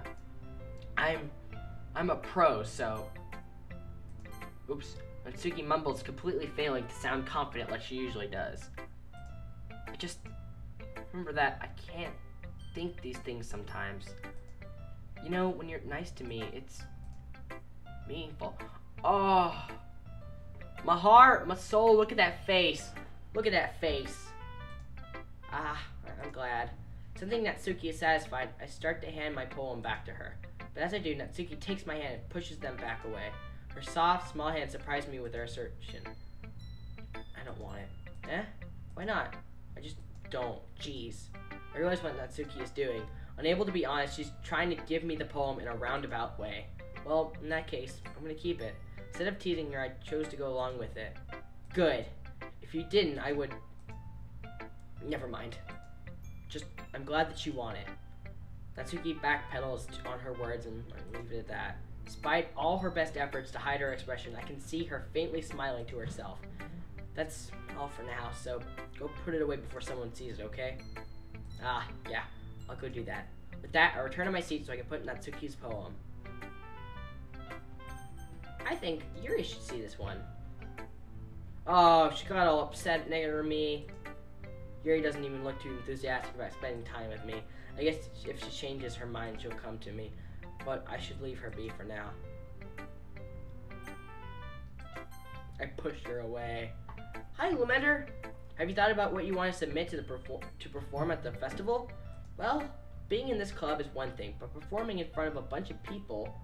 I'm a pro, so... Oops. Natsuki mumbles, completely failing to sound confident like she usually does. I just... Remember that I can't think these things sometimes. You know, when you're nice to me, it's... meaningful. Oh... My heart, my soul, look at that face. Look at that face. Ah, I'm glad. Something Natsuki is satisfied, I start to hand my poem back to her. But as I do, Natsuki takes my hand and pushes them back away. Her soft, small hand surprised me with her assertion. I don't want it. Eh? Why not? I just don't. Jeez. I realize what Natsuki is doing. Unable to be honest, she's trying to give me the poem in a roundabout way. Well, in that case, I'm gonna keep it. Instead of teasing her, I chose to go along with it. Good. If you didn't, I would... Never mind. Just, I'm glad that you want it. Natsuki backpedals on her words and I leave it at that. Despite all her best efforts to hide her expression, I can see her faintly smiling to herself. That's all for now, so go put it away before someone sees it, okay? Ah, yeah, I'll go do that. With that, I return to my seat so I can put Natsuki's poem. I think Yuri should see this one. Oh, she got all upset near me. Yuri doesn't even look too enthusiastic about spending time with me. I guess if she changes her mind, she'll come to me. But I should leave her be for now. I pushed her away. Hi, Lumender. Have you thought about what you want to submit to perform at the festival? Well, being in this club is one thing, but performing in front of a bunch of people...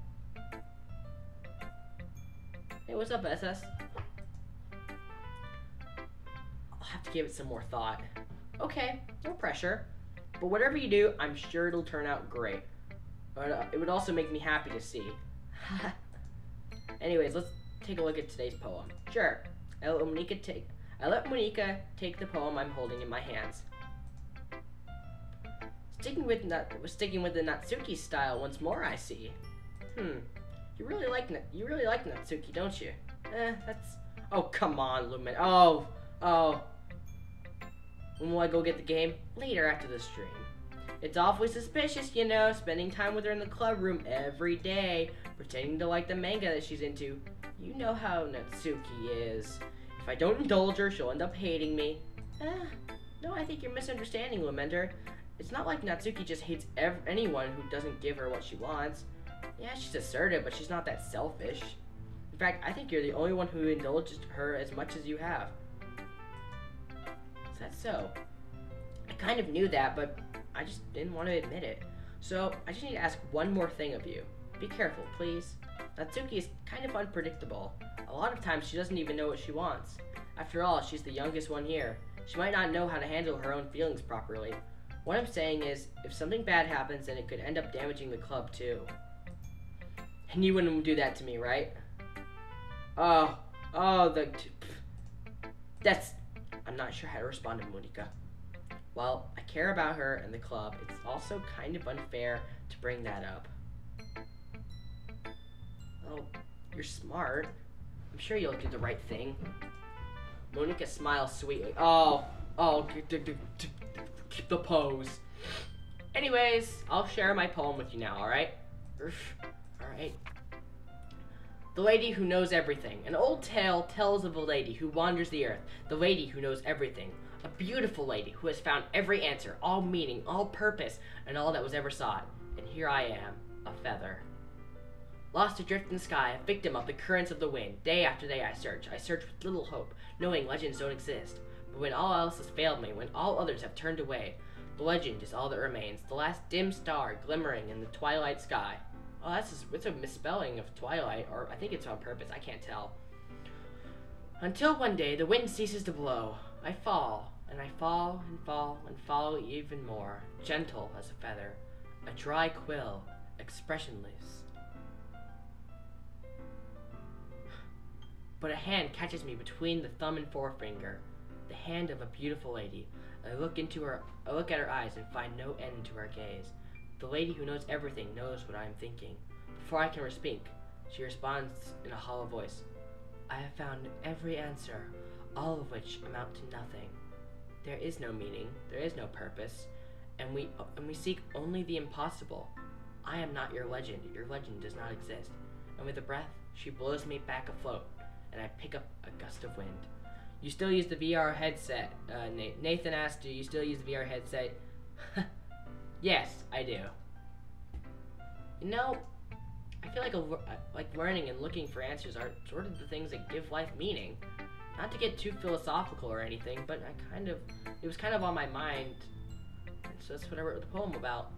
Hey, what's up, SS? I'll have to give it some more thought. Okay, no pressure. But whatever you do, I'm sure it'll turn out great. But it would also make me happy to see. Anyways, let's take a look at today's poem. Sure, I let Monika take the poem I'm holding in my hands. Sticking with the Natsuki style once more, I see. You really like Natsuki, don't you? That's... Oh, come on, Lumen. Oh. When will I go get the game? Later after the stream. It's awfully suspicious, you know, spending time with her in the club room every day, pretending to like the manga that she's into. You know how Natsuki is. If I don't indulge her, she'll end up hating me. No, I think you're misunderstanding, Lumender. It's not like Natsuki just hates anyone who doesn't give her what she wants. Yeah, she's assertive, but she's not that selfish. In fact, I think you're the only one who indulges her as much as you have. Is that so? I kind of knew that, but I just didn't want to admit it. So, I just need to ask one more thing of you. Be careful, please. Natsuki is kind of unpredictable. A lot of times, she doesn't even know what she wants. After all, she's the youngest one here. She might not know how to handle her own feelings properly. What I'm saying is, if something bad happens, then it could end up damaging the club, too. And you wouldn't do that to me, right? That's... I'm not sure how to respond to Monika. Well, I care about her and the club. It's also kind of unfair to bring that up. Oh, you're smart. I'm sure you'll do the right thing. Monika smiles sweetly. Keep the pose. Anyways, I'll share my poem with you now, alright? Alright. The Lady Who Knows Everything. An old tale tells of a lady who wanders the earth. The lady who knows everything. A beautiful lady who has found every answer, all meaning, all purpose, and all that was ever sought. And here I am, a feather. Lost adrift in the sky, a victim of the currents of the wind. Day after day I search with little hope, knowing legends don't exist. But when all else has failed me, when all others have turned away, the legend is all that remains, the last dim star glimmering in the twilight sky. Oh, it's a misspelling of twilight, or I think it's on purpose, I can't tell. Until one day the wind ceases to blow. I fall, and I fall, and fall, and fall even more, gentle as a feather, a dry quill, expressionless. But a hand catches me between the thumb and forefinger, the hand of a beautiful lady. I look at her eyes and find no end to her gaze. The lady who knows everything knows what I am thinking. Before I can speak, she responds in a hollow voice. I have found every answer, all of which amount to nothing. There is no meaning, there is no purpose, and we seek only the impossible. I am not your legend does not exist. And with a breath, she blows me back afloat, and I pick up a gust of wind. You still use the VR headset? Nathan asked, do you still use the VR headset? Yes, I do. You know, I feel like learning and looking for answers are sort of the things that give life meaning. Not to get too philosophical or anything, but it was kind of on my mind, and so that's what I wrote the poem about.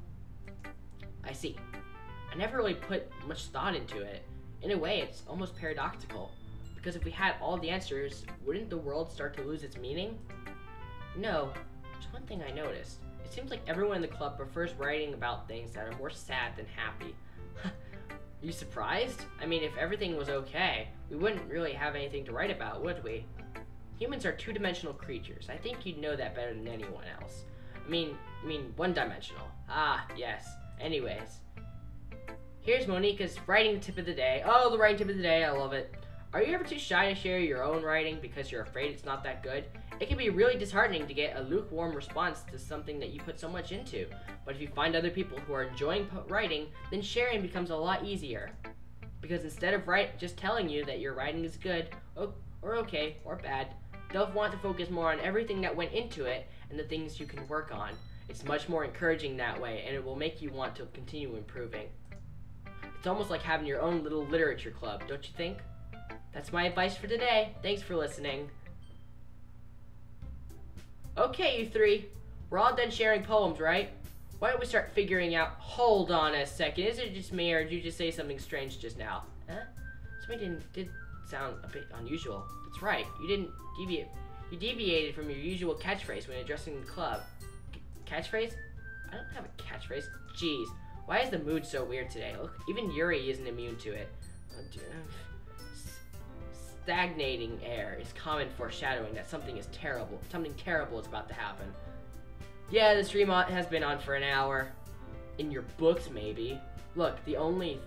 I see. I never really put much thought into it. In a way, it's almost paradoxical. Because if we had all the answers, wouldn't the world start to lose its meaning? No, there's one thing I noticed. It seems like everyone in the club prefers writing about things that are more sad than happy. Are you surprised? I mean, if everything was okay, we wouldn't really have anything to write about, would we? Humans are two-dimensional creatures. I think you'd know that better than anyone else. I mean, one-dimensional. Ah, yes. Anyways. Here's Monica's writing tip of the day. Oh, the writing tip of the day, I love it. Are you ever too shy to share your own writing because you're afraid it's not that good? It can be really disheartening to get a lukewarm response to something that you put so much into. But if you find other people who are enjoying writing, then sharing becomes a lot easier. Because instead of just telling you that your writing is good, or okay, or bad, they'll want to focus more on everything that went into it and the things you can work on. It's much more encouraging that way, and it will make you want to continue improving. It's almost like having your own little literature club, don't you think? That's my advice for today. Thanks for listening. Okay, you three. We're all done sharing poems, right? Why don't we start figuring out... Hold on a second. Is it just me, or did you just say something strange just now? Huh? Something did sound a bit unusual. That's right. You didn't deviate. You deviated from your usual catchphrase when addressing the club. Catchphrase? I don't have a catchphrase. Jeez. Why is the mood so weird today? Look, even Yuri isn't immune to it. Stagnating air is common foreshadowing that something terrible is about to happen. Yeah, the stream has been on for an hour. In your books, maybe. Look, the only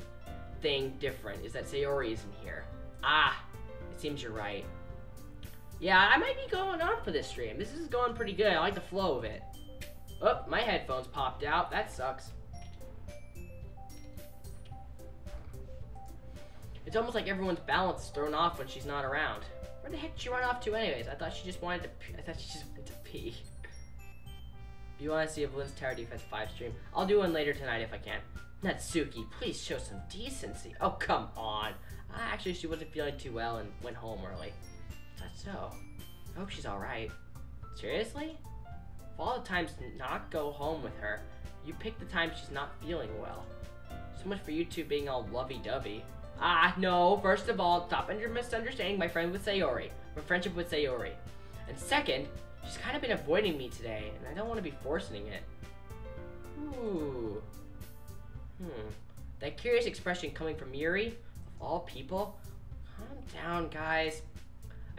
thing different is that Sayori isn't here. Ah, it seems you're right. Yeah, I might be going on for this stream. This is going pretty good. I like the flow of it. Oh, my headphones popped out. That sucks. It's almost like everyone's balance is thrown off when she's not around. Where the heck did she run off to anyways? I thought she just wanted to pee. You want to see a Bloons Tower Defense 5 stream? I'll do one later tonight if I can. Natsuki, please show some decency. Oh, come on. Actually, she wasn't feeling too well and went home early. That's so. I hope she's alright. Seriously? Of all the times to not go home with her, you pick the time she's not feeling well. So much for you two being all lovey-dovey. No. First of all, stop misunderstanding my friend with Sayori. My friendship with Sayori. And second, she's kind of been avoiding me today, and I don't want to be forcing it. Ooh. That curious expression coming from Yuri, of all people? Calm down, guys.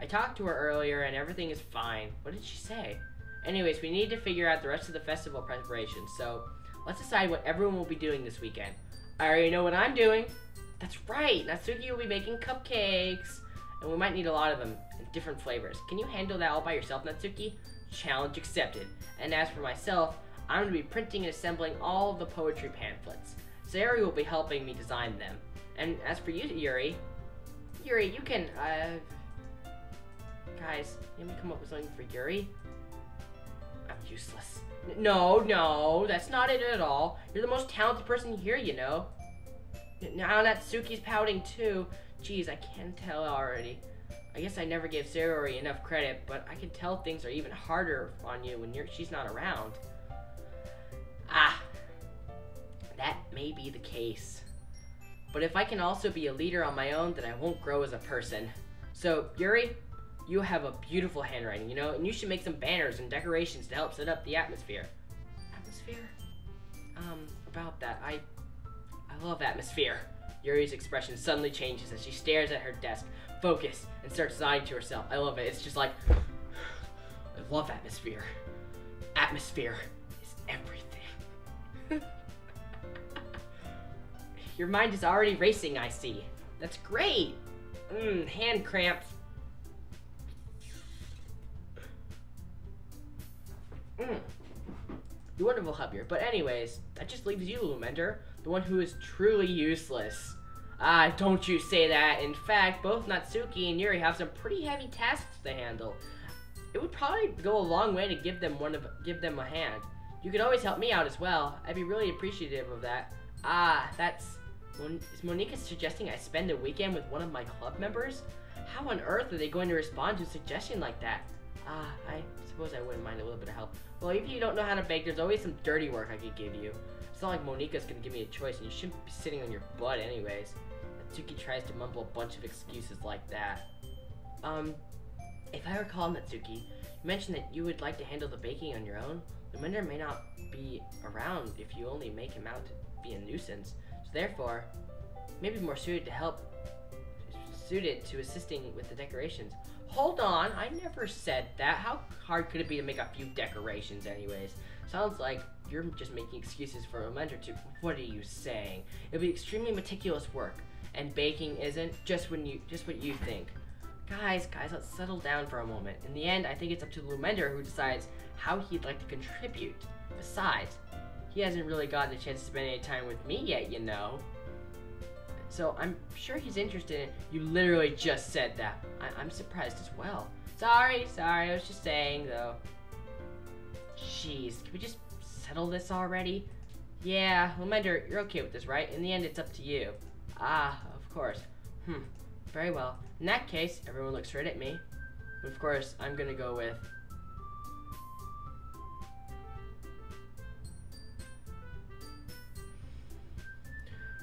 I talked to her earlier, and everything is fine. What did she say? Anyways, we need to figure out the rest of the festival preparations, so let's decide what everyone will be doing this weekend. I already know what I'm doing. That's right, Natsuki will be making cupcakes. And we might need a lot of them in different flavors. Can you handle that all by yourself, Natsuki? Challenge accepted. And as for myself, I'm going to be printing and assembling all of the poetry pamphlets. Sayori will be helping me design them. And as for you, Yuri, you can, guys, let me come up with something for Yuri. I'm useless. No, that's not it at all. You're the most talented person here, you know. Now Natsuki's pouting too. Jeez, I can tell already. I guess I never gave Sayori enough credit, but I can tell things are even harder on you when she's not around. Ah, that may be the case. But if I can also be a leader on my own, then I won't grow as a person. So, Yuri, you have a beautiful handwriting, you know, and you should make some banners and decorations to help set up the atmosphere. Atmosphere? About that, I love atmosphere. Yuri's expression suddenly changes as she stares at her desk, focused, and starts sighing to herself. I love it. It's just like, I love atmosphere. Atmosphere is everything. Your mind is already racing, I see. That's great. Hand cramps. You wonderful helper. But anyways, that just leaves you, Lumender, the one who is truly useless. Ah, don't you say that. In fact, both Natsuki and Yuri have some pretty heavy tasks to handle. It would probably go a long way to give them a hand. You could always help me out as well. I'd be really appreciative of that. Ah, is Monika suggesting I spend a weekend with one of my club members? How on earth are they going to respond to a suggestion like that? Ah, I suppose I wouldn't mind a little bit of help. Well, if you don't know how to bake, there's always some dirty work I could give you. It's not like Monika's gonna give me a choice, and you shouldn't be sitting on your butt anyways. Natsuki tries to mumble a bunch of excuses like that. If I recall, Natsuki, you mentioned that you would like to handle the baking on your own. The Lumender may not be around if you only make him out to be a nuisance. So therefore, maybe more suited to assisting with the decorations. Hold on, I never said that. How hard could it be to make a few decorations anyways? Sounds like you're just making excuses for a Lumender to. What are you saying? It'll be extremely meticulous work, and baking isn't just what you think. Guys, let's settle down for a moment. In the end, I think it's up to the Lumender who decides how he'd like to contribute. Besides, he hasn't really gotten a chance to spend any time with me yet, you know. So I'm sure he's interested in. You literally just said that. I'm surprised as well. Sorry, I was just saying though. Jeez, can we just settle this already? Yeah, Lumender, you're okay with this, right? In the end, it's up to you. Ah, of course. Very well. In that case, everyone looks straight at me. And of course, I'm gonna go with.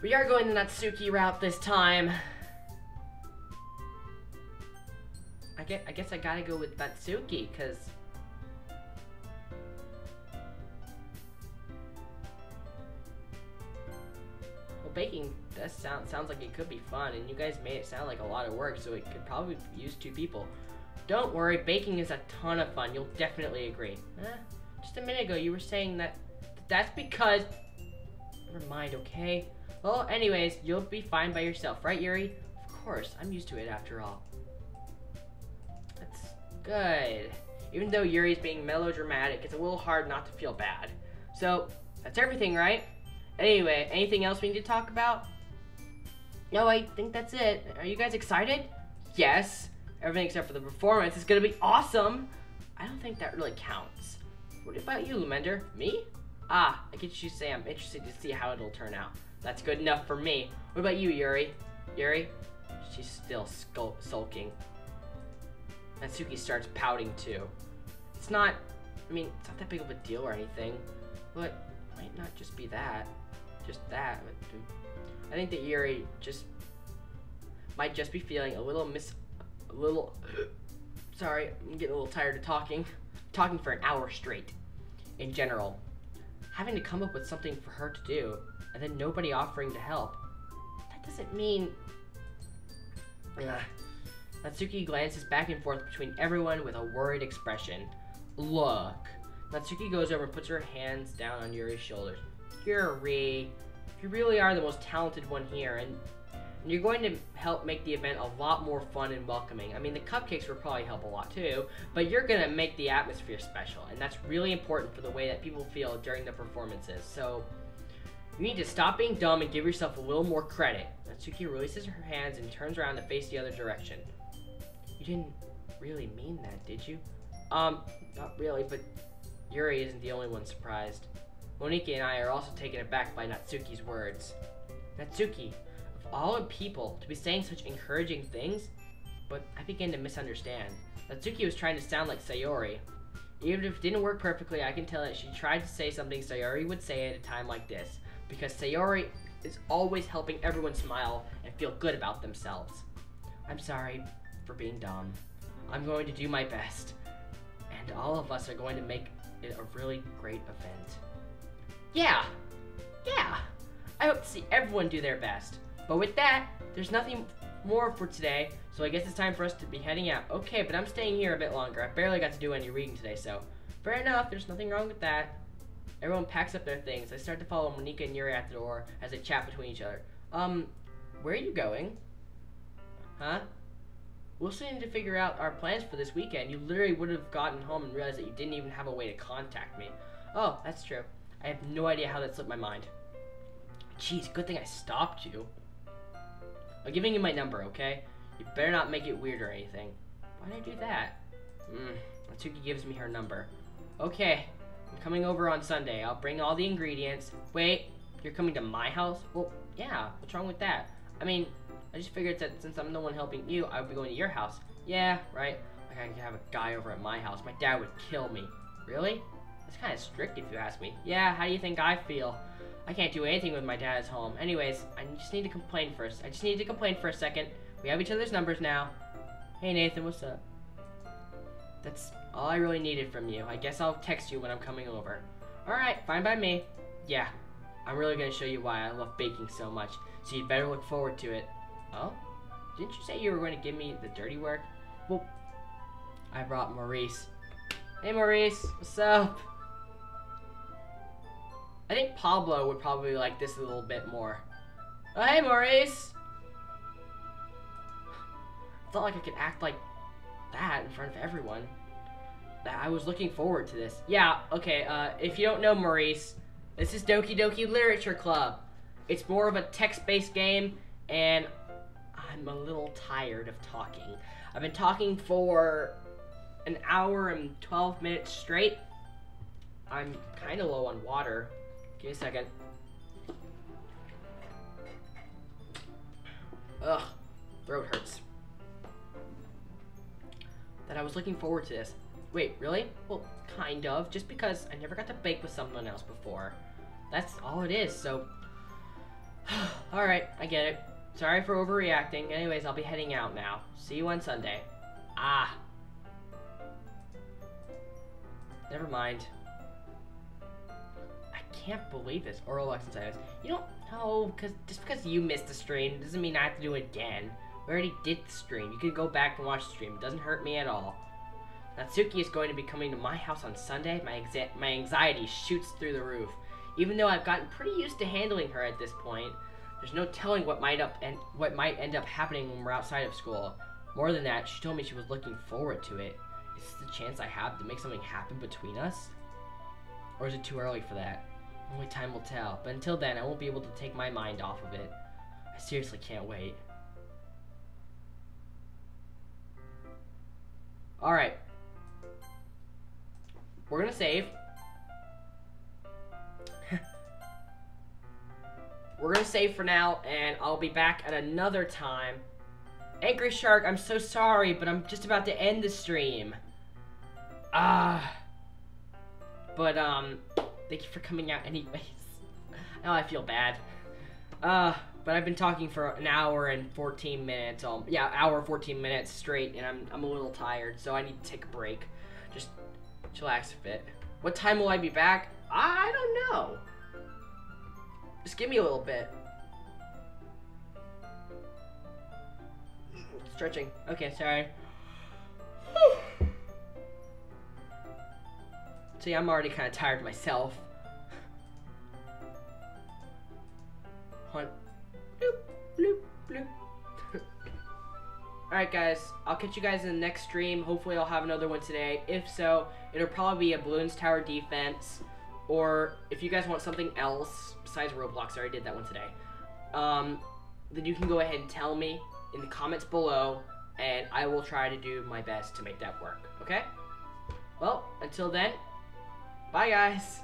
We are going the Natsuki route this time. I guess I gotta go with Natsuki, cause well, baking does sounds like it could be fun, and you guys made it sound like a lot of work, so it could probably use 2 people. Don't worry, baking is a ton of fun. You'll definitely agree. Just a minute ago, you were saying that's because. Never mind, okay? Well, anyways, you'll be fine by yourself, right, Yuri? Of course, I'm used to it after all. That's good. Even though Yuri's being melodramatic, it's a little hard not to feel bad. So, that's everything, right? Anyway, anything else we need to talk about? No, I think that's it. Are you guys excited? Yes. Everything except for the performance is gonna be awesome. I don't think that really counts. What about you, Lumender? Me? Ah, I get you say I'm interested to see how it'll turn out. That's good enough for me. What about you, Yuri? Yuri? She's still sulking. Natsuki starts pouting too. It's not that big of a deal or anything, but it might not just be that. Just that. I think that Yuri might just be feeling a little sorry, I'm getting a little tired of talking for an hour straight. In general, having to come up with something for her to do, and then nobody offering to help. That doesn't mean. Natsuki glances back and forth between everyone with a worried expression. Look. Natsuki goes over and puts her hands down on Yuri's shoulders. Yuri, you really are the most talented one here, and And you're going to help make the event a lot more fun and welcoming. I mean, the cupcakes will probably help a lot too, but you're going to make the atmosphere special, and that's really important for the way that people feel during the performances. So, you need to stop being dumb and give yourself a little more credit. Natsuki releases her hands and turns around to face the other direction. You didn't really mean that, did you? Not really, but Yuri isn't the only one surprised. Monika and I are also taken aback by Natsuki's words. Natsuki, of all the people to be saying such encouraging things, but I began to misunderstand. Natsuki was trying to sound like Sayori. Even if it didn't work perfectly, I can tell that she tried to say something Sayori would say at a time like this, because Sayori is always helping everyone smile and feel good about themselves. I'm sorry for being dumb. I'm going to do my best, and all of us are going to make it a really great event. Yeah, I hope to see everyone do their best. But with that, there's nothing more for today, so I guess it's time for us to be heading out. Okay, but I'm staying here a bit longer. I barely got to do any reading today, so fair enough, there's nothing wrong with that. Everyone packs up their things. I start to follow Monika and Yuri at the door as they chat between each other. Where are you going? Huh? We'll still need to figure out our plans for this weekend. You literally would have gotten home and realized that you didn't even have a way to contact me. Oh, that's true. I have no idea how that slipped my mind. Jeez, good thing I stopped you. I'm giving you my number, okay? You better not make it weird or anything. Why'd I do that? Natsuki gives me her number. Okay, I'm coming over on Sunday. I'll bring all the ingredients. Wait, you're coming to my house? Well, yeah, what's wrong with that? I mean, I just figured that since I'm the one helping you, I would be going to your house. Yeah, right? Like I could have a guy over at my house. My dad would kill me. Really? That's kind of strict if you ask me. Yeah, how do you think I feel? I can't do anything with my dad's home. Anyways, I just need to complain first. I just need to complain for a second. We have each other's numbers now. Hey Nathan, what's up? That's all I really needed from you. I guess I'll text you when I'm coming over. Alright, fine by me. Yeah, I'm really gonna show you why I love baking so much, so you'd better look forward to it. Oh? Didn't you say you were going to give me the dirty work? Well, I brought Maurice. Hey Maurice, what's up? I think Pablo would probably like this a little bit more. Oh, hey Maurice! I felt like I could act like that in front of everyone. I was looking forward to this. Yeah, okay, if you don't know Maurice, this is Doki Doki Literature Club. It's more of a text-based game, and I'm a little tired of talking. I've been talking for an hour and 12 minutes straight. I'm kind of low on water. Give me a second. Ugh, throat hurts. That I was looking forward to this. Wait, really? Well, kind of. Just because I never got to bake with someone else before. That's all it is, so... Alright, I get it. Sorry for overreacting. Anyways, I'll be heading out now. See you on Sunday. Ah. Never mind. I can't believe this. Oral exercise. You don't know, just because you missed the stream doesn't mean I have to do it again. We already did the stream. You can go back and watch the stream. It doesn't hurt me at all. Natsuki is going to be coming to my house on Sunday. My anxiety shoots through the roof. Even though I've gotten pretty used to handling her at this point, there's no telling what might end up happening when we're outside of school. More than that, she told me she was looking forward to it. Is this the chance I have to make something happen between us? Or is it too early for that? Only time will tell. But until then, I won't be able to take my mind off of it. I seriously can't wait. Alright. We're gonna save. We're gonna save for now, and I'll be back at another time. Angry Shark, I'm so sorry, but I'm just about to end the stream. But thank you for coming out anyways. Now I feel bad. But I've been talking for an hour and 14 minutes. Yeah, hour 14 minutes straight, and I'm a little tired, so I need to take a break. Just chillax a bit. What time will I be back? I don't know. Just give me a little bit. Stretching. Okay, sorry. See, I'm already kind of tired myself. Bloop, bloop, bloop. Alright guys, I'll catch you guys in the next stream. Hopefully I'll have another one today. If so, it'll probably be a Balloons Tower defense. Or if you guys want something else besides Roblox, I already did that one today. Then you can go ahead and tell me in the comments below, and I will try to do my best to make that work, okay? Well, until then, bye guys!